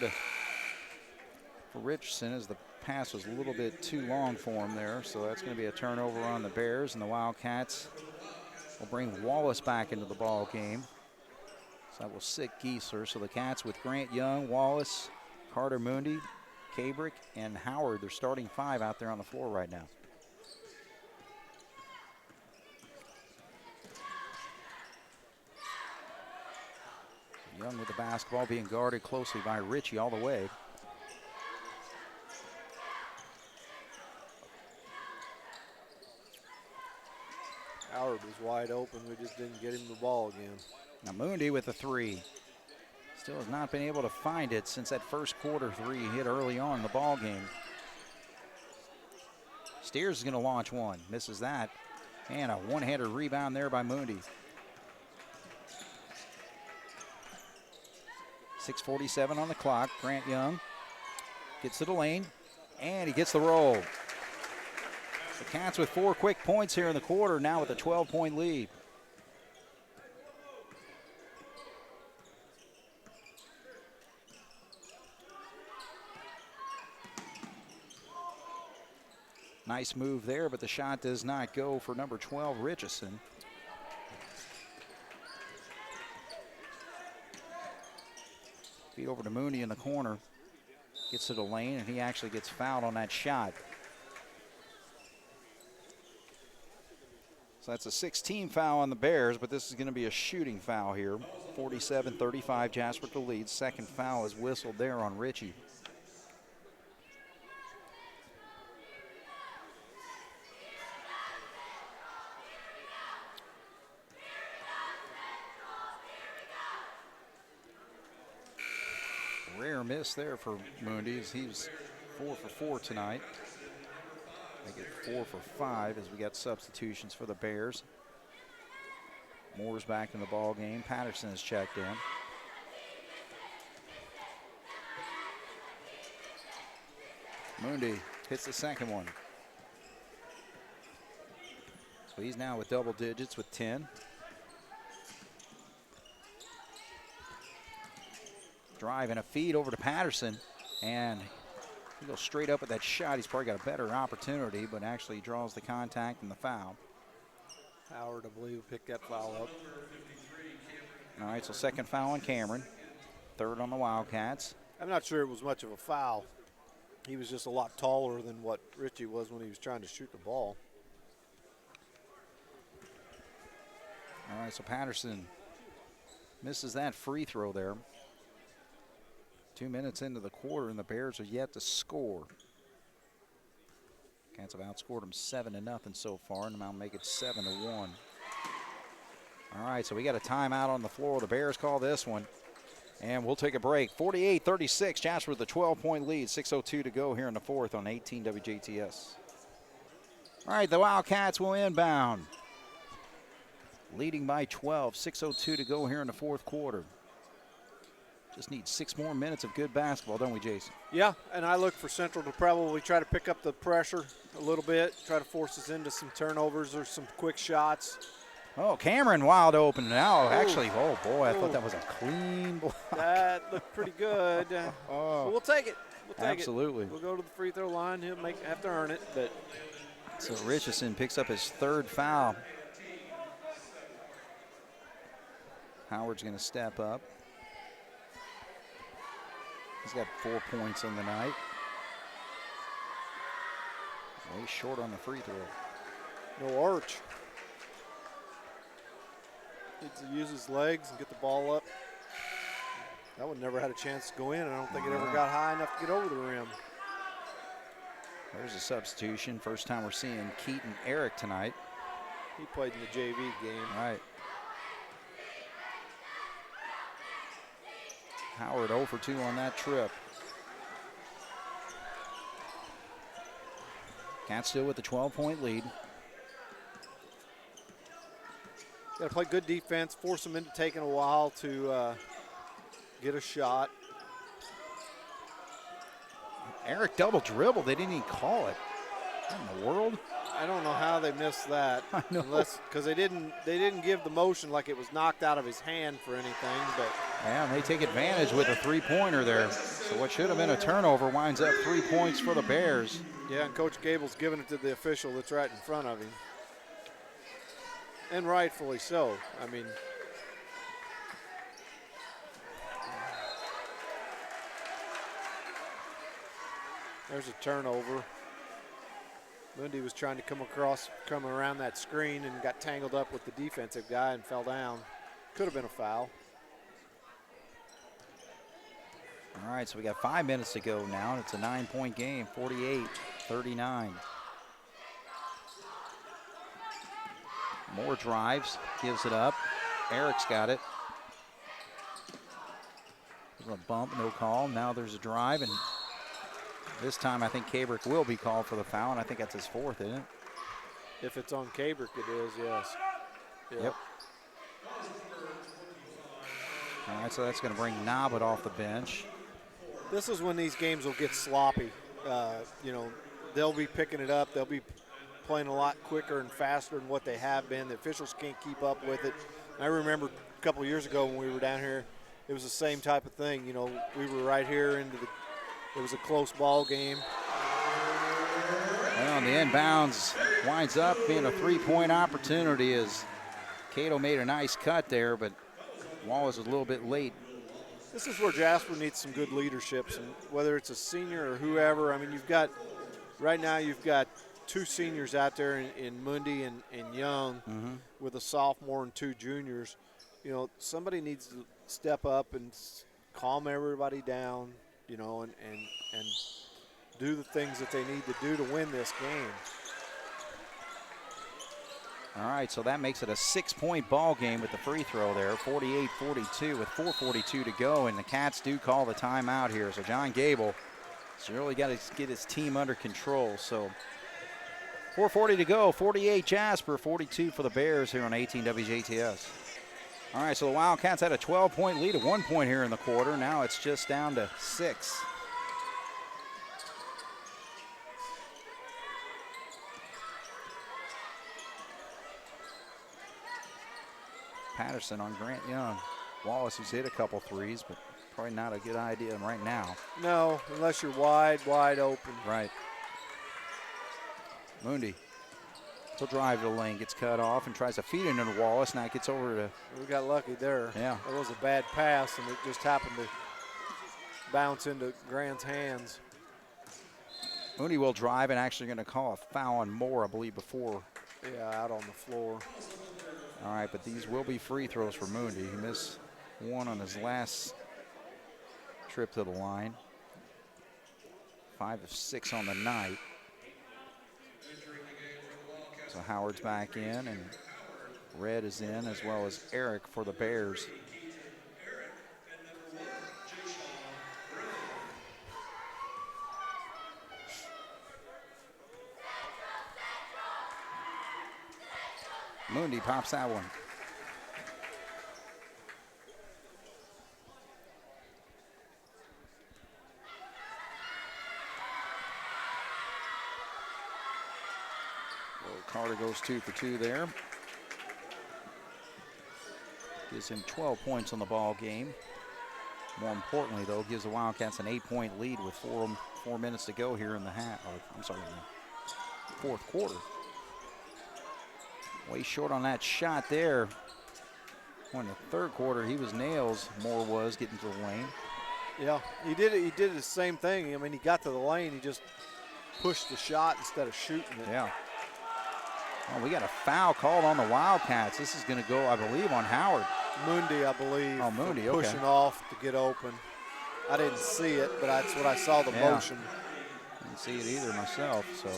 for Richardson as the pass was a little bit too long for him there. So that's going to be a turnover on the Bears, and the Wildcats will bring Wallace back into the ball game. So that will sit Geisler. So the Cats with Grant Young, Wallace, Carter Mundy, Cabrick, and Howard. They're starting 5 out there on the floor right now. Young with the basketball, being guarded closely by Ritchie all the way. Howard was wide open. We just didn't get him the ball again. Now Mundy with the 3. Still has not been able to find it since that first quarter 3 hit early on in the ball game. Steers is going to launch one. Misses that. And a one-hander rebound there by Mundy. 6:47 on the clock. Grant Young gets to the lane, and he gets the roll. The Cats with 4 quick points here in the quarter, now with a 12-point lead. Nice move there, but the shot does not go for number 12, Richardson. Feed over to Mooney in the corner. Gets to the lane, and he actually gets fouled on that shot. So that's a 16 foul on the Bears, but this is going to be a shooting foul here. 47-35, Jasper the lead. Second foul is whistled there on Ritchie. Rare miss there for Mundy as he's 4 for 4 tonight. They get 4 for 5 as we got substitutions for the Bears. Moore's back in the ball game. Patterson is checked in. Mundy hits the second one. So he's now with double digits with 10. Drive and a feed over to Patterson, and he goes straight up with that shot. He's probably got a better opportunity, but actually draws the contact and the foul. Howard, I believe, picked that foul up. All right, so second foul on Cameron. Third on the Wildcats. I'm not sure it was much of a foul. He was just a lot taller than what Ritchie was when he was trying to shoot the ball. All right, so Patterson misses that free throw there. 2 minutes into the quarter, and the Bears are yet to score. Cats have outscored them 7-0 so far, and now make it 7-1. All right, so we got a timeout on the floor. The Bears call this one, and we'll take a break. 48-36, Jasper with a 12-point lead. 6:02 to go here in the fourth on 18 WJTS. All right, the Wildcats will inbound. Leading by 12, 6:02 to go here in the fourth quarter. Just need 6 more minutes of good basketball, don't we, Jason? Yeah, and I look for Central to probably try to pick up the pressure a little bit, try to force us into some turnovers or some quick shots. Oh, Cameron wide open now. Actually, oh boy, I thought that was a clean block. That looked pretty good. But we'll take it. We'll take Absolutely. it. We'll go to the free throw line. He'll have to earn it. But so Richardson picks up his 3rd foul. Howard's going to step up. He's got 4 points on the night. Way short on the free throw. No arch. Needs to use his legs and get the ball up. That one never had a chance to go in. I don't think it ever got high enough to get over the rim. There's a substitution. First time we're seeing Keaton Eric tonight. He played in the JV game. All right. Howard 0 for 2 on that trip. Cats still with the 12-point lead. Got to play good defense, force them into taking a while to get a shot. Eric double dribble. They didn't even call it. What in the world? I don't know how they missed that. I know. Because they didn't give the motion like it was knocked out of his hand for anything. But yeah, and they take advantage with a three-pointer there. So what should have been a turnover winds up 3 points for the Bears. Yeah, and Coach Gable's giving it to the official that's right in front of him. And rightfully so. I mean, there's a turnover. Mundy was trying to come around that screen and got tangled up with the defensive guy and fell down. Could have been a foul. All right, so we got 5 minutes to go now, and it's a 9-point game, 48-39. More drives, gives it up. Eric's got it. There's a bump, no call. Now there's a drive, and this time I think Cabrick will be called for the foul, and I think that's his fourth, isn't it? If it's on Cabrick, it is, yes. Yep. All right, so that's going to bring Nobbit off the bench. This is when these games will get sloppy. You know, they'll be picking it up. They'll be playing a lot quicker and faster than what they have been. The officials can't keep up with it. I remember a couple years ago when we were down here, it was the same type of thing. You know, we were right here it was a close ball game. Well, the inbounds winds up being a three-point opportunity as Cato made a nice cut there, but Wallace was a little bit late. This is where Jasper needs some good leaderships, and whether it's a senior or whoever. I mean, right now you've got two seniors out there in Mundy and Young with a sophomore and two juniors. You know, somebody needs to step up and calm everybody down, you know, and do the things that they need to do to win this game. All right, so that makes it a 6-point ball game with the free throw there, 48-42 with 4:42 to go, and the Cats do call the timeout here. So John Gable has really got to get his team under control. So 4:40 to go, 48 Jasper, 42 for the Bears here on 18 WJTS. All right, so the Wildcats had a 12-point lead at 1 point here in the quarter. Now it's just down to 6. Patterson on Grant Young. Wallace has hit a couple threes, but probably not a good idea right now. No, unless you're wide open. Right. Mundy. He'll drive to the lane, gets cut off, and tries to feed it into Wallace. Now it gets over to... We got lucky there. Yeah. It was a bad pass, and it just happened to bounce into Grant's hands. Mundy will drive and actually going to call a foul on Moore, I believe, before. Yeah, out on the floor. All right, but these will be free throws for Mundy. He missed one on his last trip to the line. 5 of 6 on the night. So Howard's back in, and Red is in, as well as Eric for the Bears. Mundy pops that one. Well, Carter goes 2 for 2 there. Gives him 12 points on the ball game. More importantly, though, gives the Wildcats an 8-point lead with 4 minutes to go here in the fourth quarter. Way short on that shot there. When the third quarter, he was nails. Moore was getting to the lane. Yeah, he did it. He did the same thing. I mean, he got to the lane. He just pushed the shot instead of shooting it. Yeah. Well, we got a foul called on the Wildcats. This is going to go, I believe, on Howard. Mundy, I believe. Oh, Mundy, okay. Pushing off to get open. I didn't see it, but that's what I saw, the motion. Didn't see it either myself. So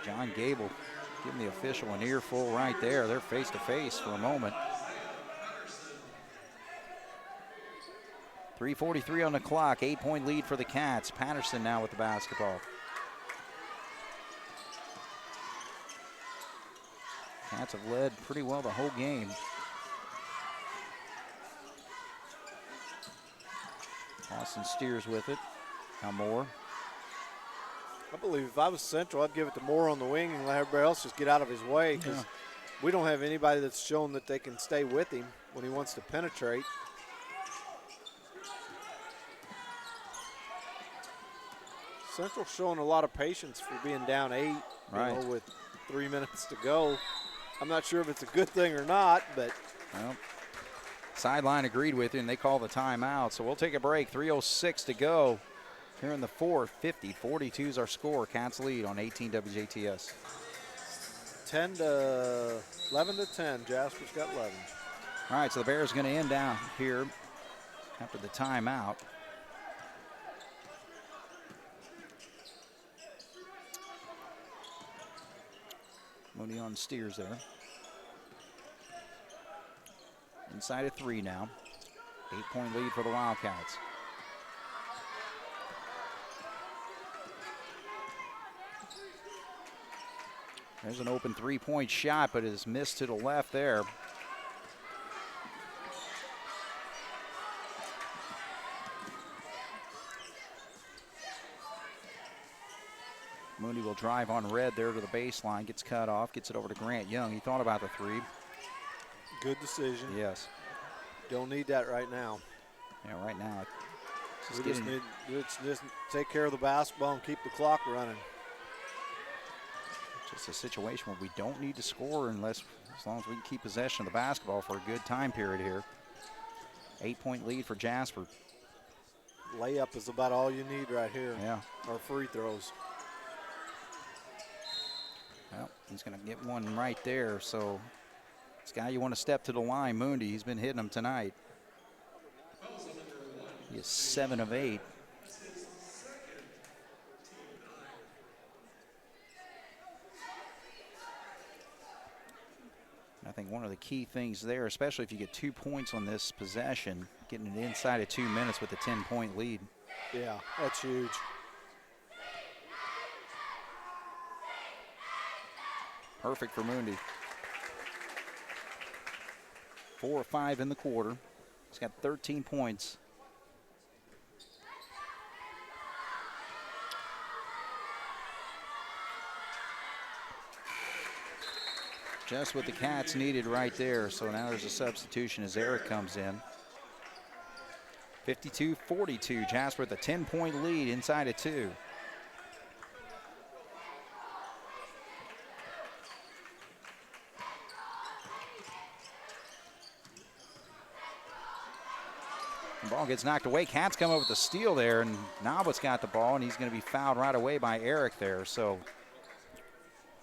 John Gable giving the official an earful right there. They're face to face for a moment. 3:43 on the clock, 8-point lead for the Cats. Patterson now with the basketball. Cats have led pretty well the whole game. Austin steers with it. Now Moore. I believe if I was Central, I'd give it to Moore on the wing and let everybody else just get out of his way, because we don't have anybody that's shown that they can stay with him when he wants to penetrate. Central showing a lot of patience for being down 8, you know, with 3 minutes to go. I'm not sure if it's a good thing or not, but. Well, sideline agreed with you, and they call the timeout. So we'll take a break. 3:06 to go here in the fourth. 50-42 is our score. Cats lead on 18 WJTS. 11 to 10. Jasper's got 11. All right, so the Bears going to end down here after the timeout. Mooney on steers there. Inside of 3 now. 8-point lead for the Wildcats. There's an open 3-point shot, but it is missed to the left there. Mooney will drive on red there to the baseline, gets cut off, gets it over to Grant Young. He thought about the 3. Good decision. Yes. Don't need that right now. Yeah, right now. We just need to take care of the basketball and keep the clock running. Just a situation where we don't need to score as long as we can keep possession of the basketball for a good time period here. 8-point lead for Jasper. Layup is about all you need right here. Yeah. Or free throws. Well, he's going to get one right there. So this guy you want to step to the line, Mooney. He's been hitting them tonight. He is 7 of 8. I think one of the key things there, especially if you get 2 points on this possession, getting it inside of 2 minutes with a 10-point lead. Yeah, that's huge. Perfect for Mooney. 4 or 5 in the quarter. He's got 13 points. Just what the Cats needed right there. So now there's a substitution as Eric comes in. 52-42. Jasper with a 10-point lead inside of 2. The ball gets knocked away. Cats come up with the steal there, and Nabwit's got the ball, and he's going to be fouled right away by Eric there. So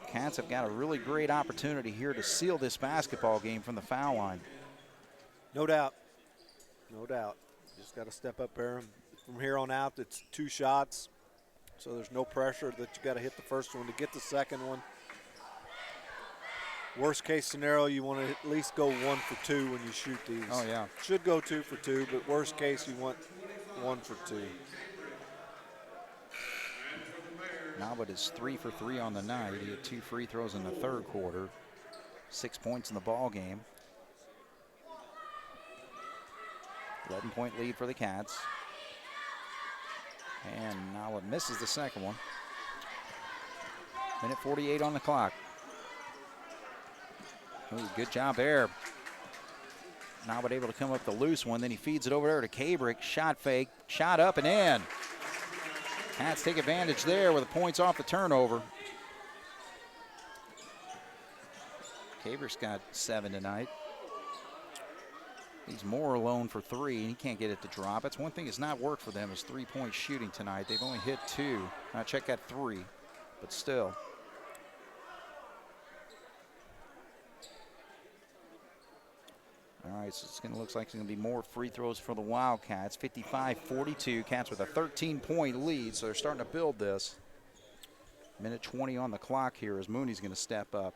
Cats have got a really great opportunity here to seal this basketball game from the foul line. No doubt. No doubt. Just got to step up there. From here on out, it's 2 shots. So there's no pressure that you got to hit the first one to get the second one. Worst case scenario, you want to at least go 1 for 2 when you shoot these. Oh, yeah. Should go 2 for 2, but worst case, you want 1 for 2. Nabwit is 3 for 3 on the night. He had 2 free throws in the third quarter. 6 points in the ball game. 11-point lead for the Cats. And Nabwit misses the second one. Minute 48 on the clock. Ooh, good job there. Nabwit able to come up the loose one. Then he feeds it over there to Kabrick. Shot fake. Shot up and in. Cats take advantage there with the points off the turnover. Kabrick's got 7 tonight. He's more alone for 3, and he can't get it to drop. That's one thing that's not worked for them is 3-point shooting tonight. They've only hit 2. Now check that 3, but still. All right, so it's going to look like it's going to be more free throws for the Wildcats. 55-42, Cats with a 13-point lead, so they're starting to build this. Minute 20 on the clock here as Mooney's going to step up.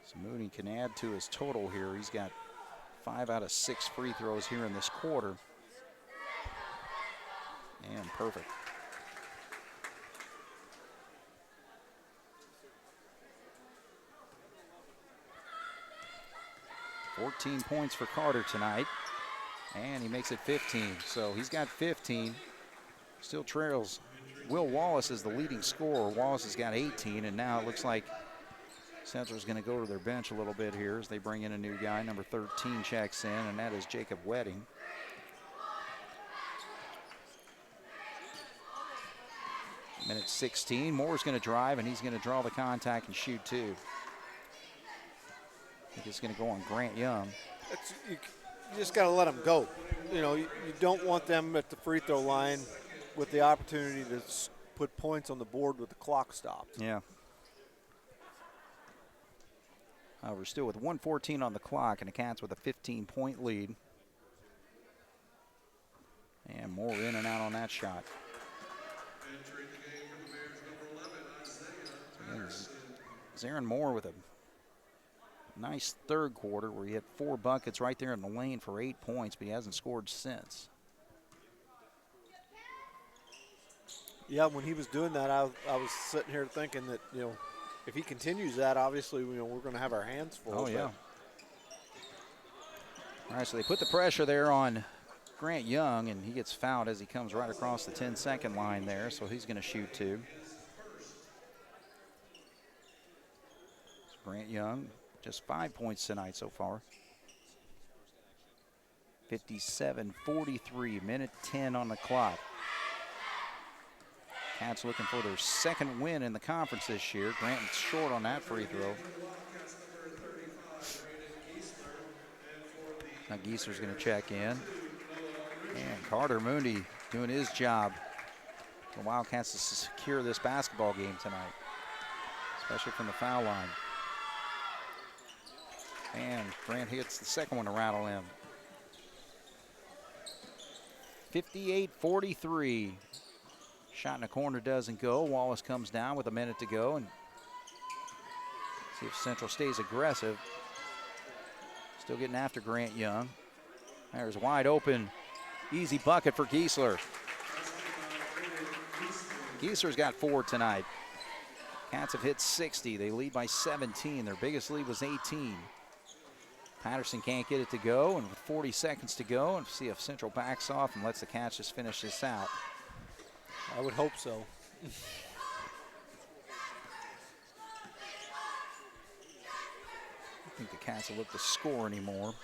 So Mooney can add to his total here. He's got 5 out of 6 free throws here in this quarter. And perfect. .14 points for Carter tonight. And he makes it 15. So he's got 15. Still trails. Will Wallace is the leading scorer. Wallace has got 18, and now it looks like Central's going to go to their bench a little bit here as they bring in a new guy. Number 13 checks in, and that is Jacob Wedding. Minute 16. Moore's going to drive, and he's going to draw the contact and shoot two. I think it's going to go on Grant Young. You just got to let them go. You know, you don't want them at the free throw line with the opportunity to put points on the board with the clock stopped. Yeah. We're still with 1:14 on the clock, and the Cats with a 15-point lead. And Moore in and out on that shot. Zarin Moore with a nice third quarter where he had 4 buckets right there in the lane for 8 points, but he hasn't scored since. Yeah, when he was doing that, I was sitting here thinking that, you know, if he continues that, obviously, you know, we're going to have our hands full. Oh, yeah. All right, so they put the pressure there on Grant Young, and he gets fouled as he comes right across the 10-second line there, so he's going to shoot two. So Grant Young, just 5 points tonight so far. 57-43, minute 10 on the clock. Cats looking for their second win in the conference this year. Grant's short on that free throw. Now Gieser's going to check in. And Carter Mooney doing his job. The Wildcats to secure this basketball game tonight, especially from the foul line. And Grant hits the second one to rattle him. 58-43. Shot in the corner doesn't go. Wallace comes down with a minute to go, and see if Central stays aggressive. Still getting after Grant Young. There's a wide open, easy bucket for Giesler. Giesler's got 4 tonight. Cats have hit 60. They lead by 17. Their biggest lead was 18. Patterson can't get it to go, and with 40 seconds to go, and see if Central backs off and lets the Cats just finish this out. I would hope so. I think the Cats will look to score anymore.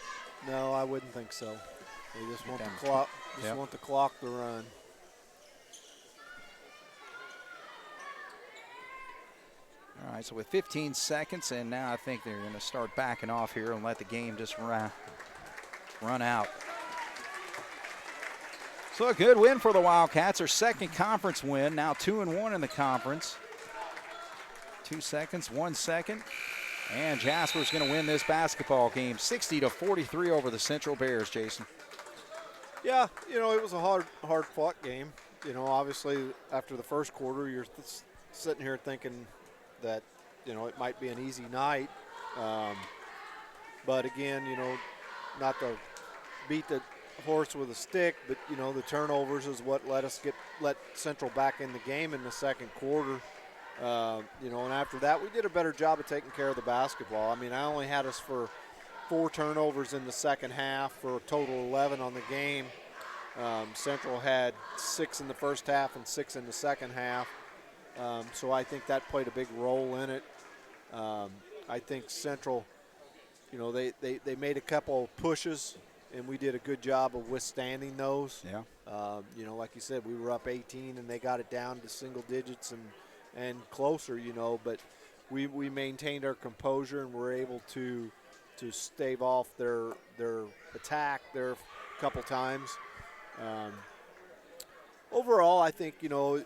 No, I wouldn't think so. They just want the clock. Want the clock to run. All right, so with 15 seconds, and now I think they're going to start backing off here and let the game just run out. So a good win for the Wildcats, their second conference win, now 2-1 in the conference. 2 seconds, 1 second, and Jasper's going to win this basketball game, 60-43 over the Central Bears, Jason. Yeah, you know, it was a hard-fought game. You know, obviously after the first quarter, you're sitting here thinking that, you know, it might be an easy night. But again, you know, not to beat the horse with a stick, but, you know, the turnovers is what let Central back in the game in the second quarter. You know, and after that, we did a better job of taking care of the basketball. I mean, I only had us for 4 turnovers in the second half for a total 11 on the game. Central had 6 in the first half and 6 in the second half. So I think that played a big role in it. I think Central, you know, they made a couple pushes, and we did a good job of withstanding those. Yeah. You know, like you said, we were up 18, and they got it down to single digits and closer, you know. But we maintained our composure and were able to stave off their attack there a couple times. Overall, I think, you know,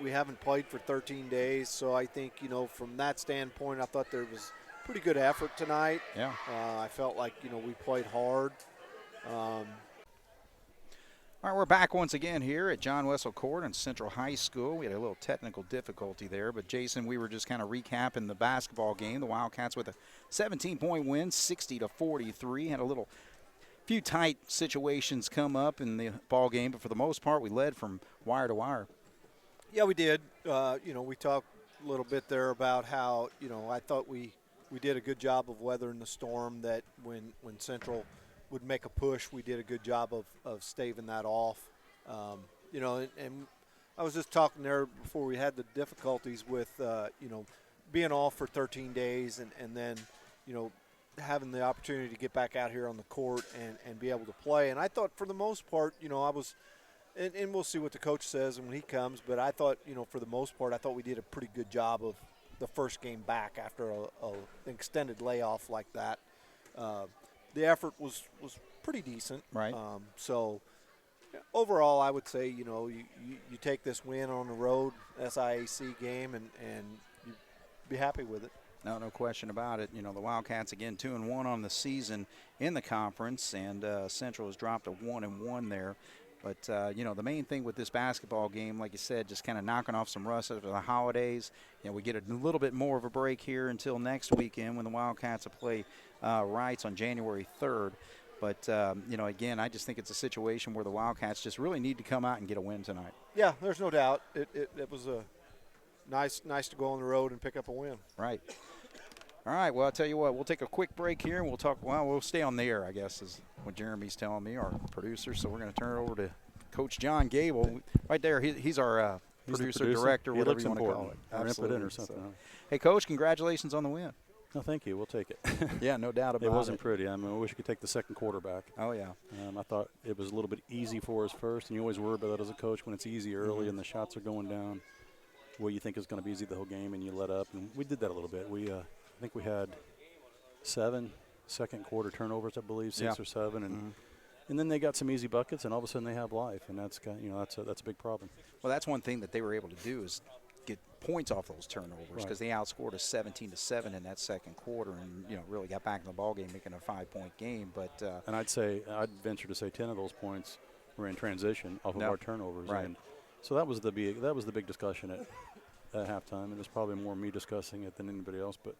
we haven't played for 13 days, so I think, you know, from that standpoint, I thought there was pretty good effort tonight. Yeah. I felt like, you know, we played hard. All right, we're back once again here at John Wessel Court in Central High School. We had a little technical difficulty there, but Jason, we were just kind of recapping the basketball game. The Wildcats with a 17-point win, 60-43. Had a few tight situations come up in the ball game, but for the most part, we led from wire to wire. Yeah, we did. You know, we talked a little bit there about how, you know, I thought we did a good job of weathering the storm that when Central would make a push, we did a good job of staving that off. And I was just talking there before we had the difficulties with, being off for 13 days and then, having the opportunity to get back out here on the court and be able to play. And I thought for the most part, I was – and we'll see what the coach says when he comes, but I thought, for the most part, I thought we did a pretty good job of the first game back after an extended layoff like that. The effort was pretty decent. Right. So overall, I would say, you take this win on the road, SIAC game, and you be happy with it. No question about it. The Wildcats, again, 2-1 on the season in the conference, and Central has dropped to 1-1 there. But, the main thing with this basketball game, like you said, just kind of knocking off some rust after the holidays. We get a little bit more of a break here until next weekend when the Wildcats will play Rights on January 3rd. But, again, I just think it's a situation where the Wildcats just really need to come out and get a win tonight. Yeah, there's no doubt. It was a nice to go on the road and pick up a win. Right. All right, well, I'll tell you what, we'll take a quick break here, and we'll stay on the air, I guess, is what Jeremy's telling me, our producer. So we're going to turn it over to Coach John Gable. Right there, he's our producer, director, whatever you want to call it. Absolutely. Or something. So, hey, Coach, congratulations on the win. No, thank you. We'll take it. Yeah, no doubt about it. It wasn't pretty. I wish we could take the second quarter back. Oh, yeah. I thought it was a little bit easy for us first, and you always worry about that as a coach when it's easy early and the shots are going down. What you think is going to be easy the whole game, and you let up. And we did that a little bit. I think we had 7 second quarter turnovers, I believe, 6 or 7, and then they got some easy buckets, and all of a sudden they have life, and that's a big problem. Well, that's one thing that they were able to do is get points off those turnovers because they outscored us 17-7 in that second quarter, and really got back in the ball game, making a 5-point game. But and I'd venture to say 10 of those points were in transition off of our turnovers, right. And so that was the big discussion at halftime, and it's probably more me discussing it than anybody else, but.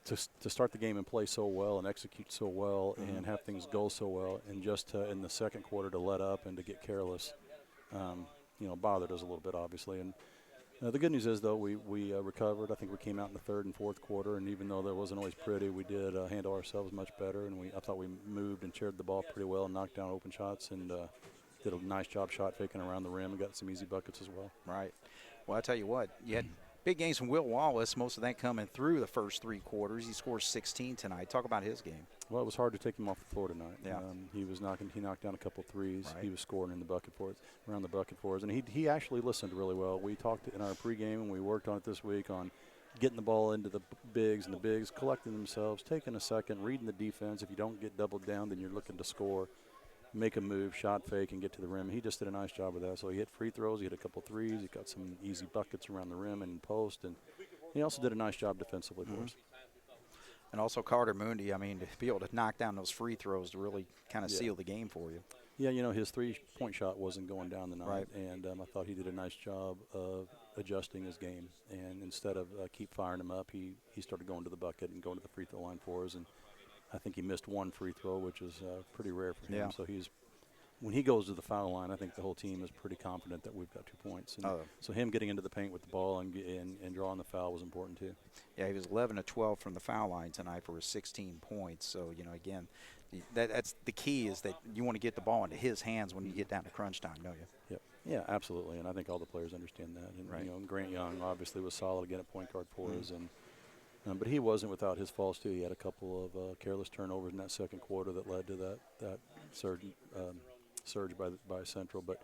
To start the game and play so well and execute so well and have things go so well, and just in the second quarter to let up and to get careless, bothered us a little bit, obviously. And the good news is, though, we recovered. I think we came out in the third and fourth quarter, and even though that wasn't always pretty, we did handle ourselves much better, and I thought we moved and shared the ball pretty well and knocked down open shots and did a nice job shot faking around the rim and got some easy buckets as well. Right. Well, I tell you what, you had big games from Will Wallace, most of that coming through the first 3 quarters. He scores 16 tonight. Talk about his game. Well, it was hard to take him off the floor tonight. Yeah. He knocked down a couple threes. Right. He was scoring in the bucket for us, around the bucket for us. And he actually listened really well. We talked in our pregame, and we worked on it this week on getting the ball into the bigs, and the bigs collecting themselves, taking a second, reading the defense. If you don't get doubled down, then you're looking to score, make a move, shot fake, and get to the rim. He just did a nice job with that. So he hit free throws. He hit a couple threes. He got some easy buckets around the rim and post. And he also did a nice job defensively for us. And also Carter Moondy, to be able to knock down those free throws to really kind of seal the game for you. Yeah, his 3-point shot wasn't going down the night. Right. And I thought he did a nice job of adjusting his game. And instead of keep firing him up, he started going to the bucket and going to the free throw line for us. And I think he missed 1 free throw, which is pretty rare for him. Yeah. So when he goes to the foul line, I think the whole team is pretty confident that we've got 2 points. And so him getting into the paint with the ball and drawing the foul was important too. Yeah, he was 11 of 12 from the foul line tonight for his 16 points. So, again, that's the key is that you want to get the ball into his hands when you get down to crunch time, don't you? Yep. Yeah, absolutely. And I think all the players understand that. And, right. Grant Young obviously was solid again at point guard for us. And but he wasn't without his faults too. He had a couple of careless turnovers in that second quarter that led to that surge by Central. But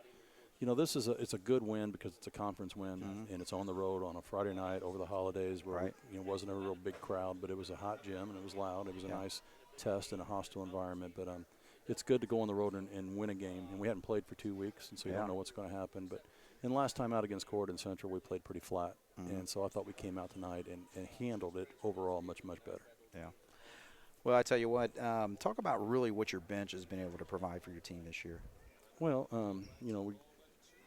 it's a good win because it's a conference win and it's on the road on a Friday night over the holidays where it wasn't a real big crowd, but it was a hot gym and it was loud. It was a nice test in a hostile environment. But it's good to go on the road and win a game. And we hadn't played for 2 weeks, and so you don't know what's going to happen. But and last time out against Corydon Central, we played pretty flat. And so I thought we came out tonight and handled it overall much, much better. Yeah. Well, I tell you what, talk about really what your bench has been able to provide for your team this year. Well,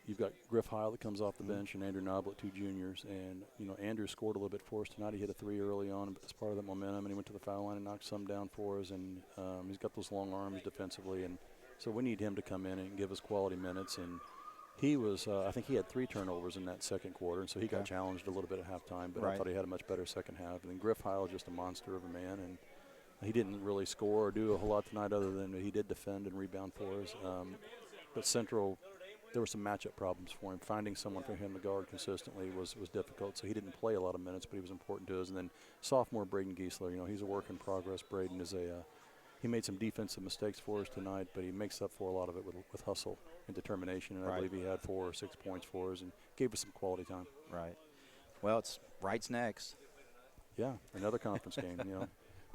you've got Griff Heil that comes off the bench and Andrew Noblet, 2 juniors. And, Andrew scored a little bit for us tonight. He hit a 3 early on as part of that momentum, and he went to the foul line and knocked some down for us. And he's got those long arms defensively. And so we need him to come in and give us quality minutes. And he was, I think he had 3 turnovers in that second quarter, and so he got challenged a little bit at halftime, but I thought he had a much better second half. And then Griff Heil is just a monster of a man, He didn't really score or do a whole lot tonight other than he did defend and rebound for us. But Central, there were some matchup problems for him. Finding someone for him to guard consistently was difficult, so he didn't play a lot of minutes, but he was important to us. And then sophomore Braden Giesler, he's a work in progress. Braden is he made some defensive mistakes for us tonight, but he makes up for a lot of it with hustle and determination. And I believe he had 4 or 6 points for us and gave us some quality time. Right. Well, it's Wright's next. Yeah, another conference game,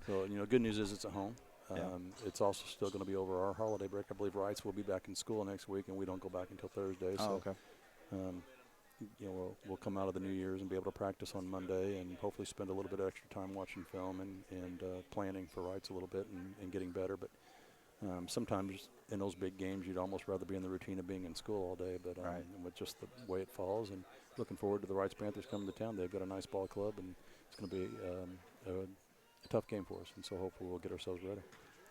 So, good news is it's at home. It's also still going to be over our holiday break. I believe Wrights will be back in school next week, and we don't go back until Thursday. So, we'll come out of the New Year's and be able to practice on Monday and hopefully spend a little bit of extra time watching film and planning for Wrights a little bit and getting better. But sometimes in those big games, you'd almost rather be in the routine of being in school all day. But with just the way it falls, and looking forward to the Wrights Panthers coming to town. They've got a nice ball club, and it's going to be a tough game for us, and so hopefully we'll get ourselves ready.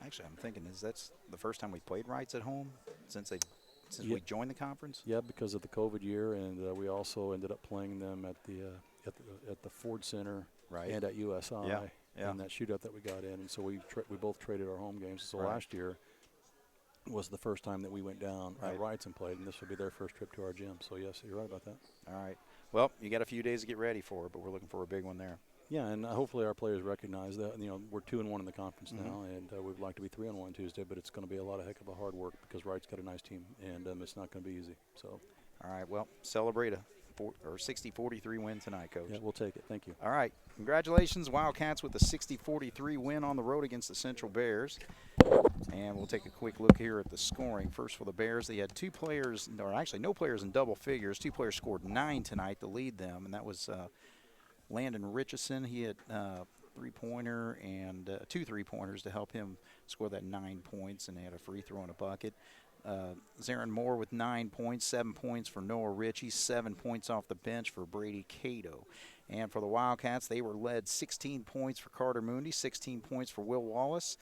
Actually, I'm thinking, that's the first time we played Wrights at home since we joined the conference? Yeah, because of the COVID year, and we also ended up playing them at the Ford Center and at USI in that shootout that we got in, and so we both traded our home games. So last year was the first time that we went down at Wrights and played, and this will be their first trip to our gym. So yes, you're right about that. All right. Well, you got a few days to get ready for it, but we're looking for a big one there. Yeah, and hopefully our players recognize that. We're 2-1 in the conference now, and we'd like to be 3-1 Tuesday, but it's going to be a lot of heck of a hard work because Wright's got a nice team, and it's not going to be easy. So, all right, well, celebrate a 60-43 win tonight, Coach. Yeah, we'll take it. Thank you. All right, congratulations, Wildcats, with a 60-43 win on the road against the Central Bears. And we'll take a quick look here at the scoring. First for the Bears, they had no players in double figures. 2 players scored 9 tonight to lead them, and that was Landon Richardson. He had 3-pointer and 2 3-pointers to help him score that 9 points, and they had a free throw and a bucket. Zarin Moore with 9 points, 7 points for Noah Ritchie, 7 points off the bench for Brady Cato. And for the Wildcats, they were led 16 points for Carter Mooney, 16 points for Will Wallace,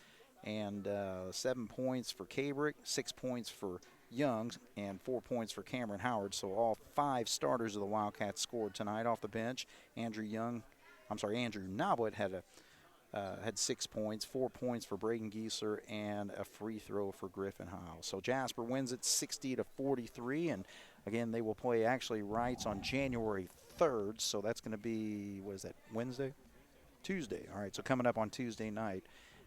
and 7 points for Cabrick, 6 points for Young, and 4 points for Cameron Howard. So all 5 starters of the Wildcats scored tonight off the bench. Andrew Noblet had 6 points, 4 points for Braden Giesler, and a free throw for Griffin Howell. So Jasper wins it 60-43, and again they will play Wrights on January 3rd. So that's going to be, Wednesday? Tuesday. All right, so coming up on Tuesday night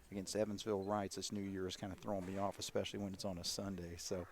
against Evansville Wrights. This New Year is kind of throwing me off, especially when it's on a Sunday. So,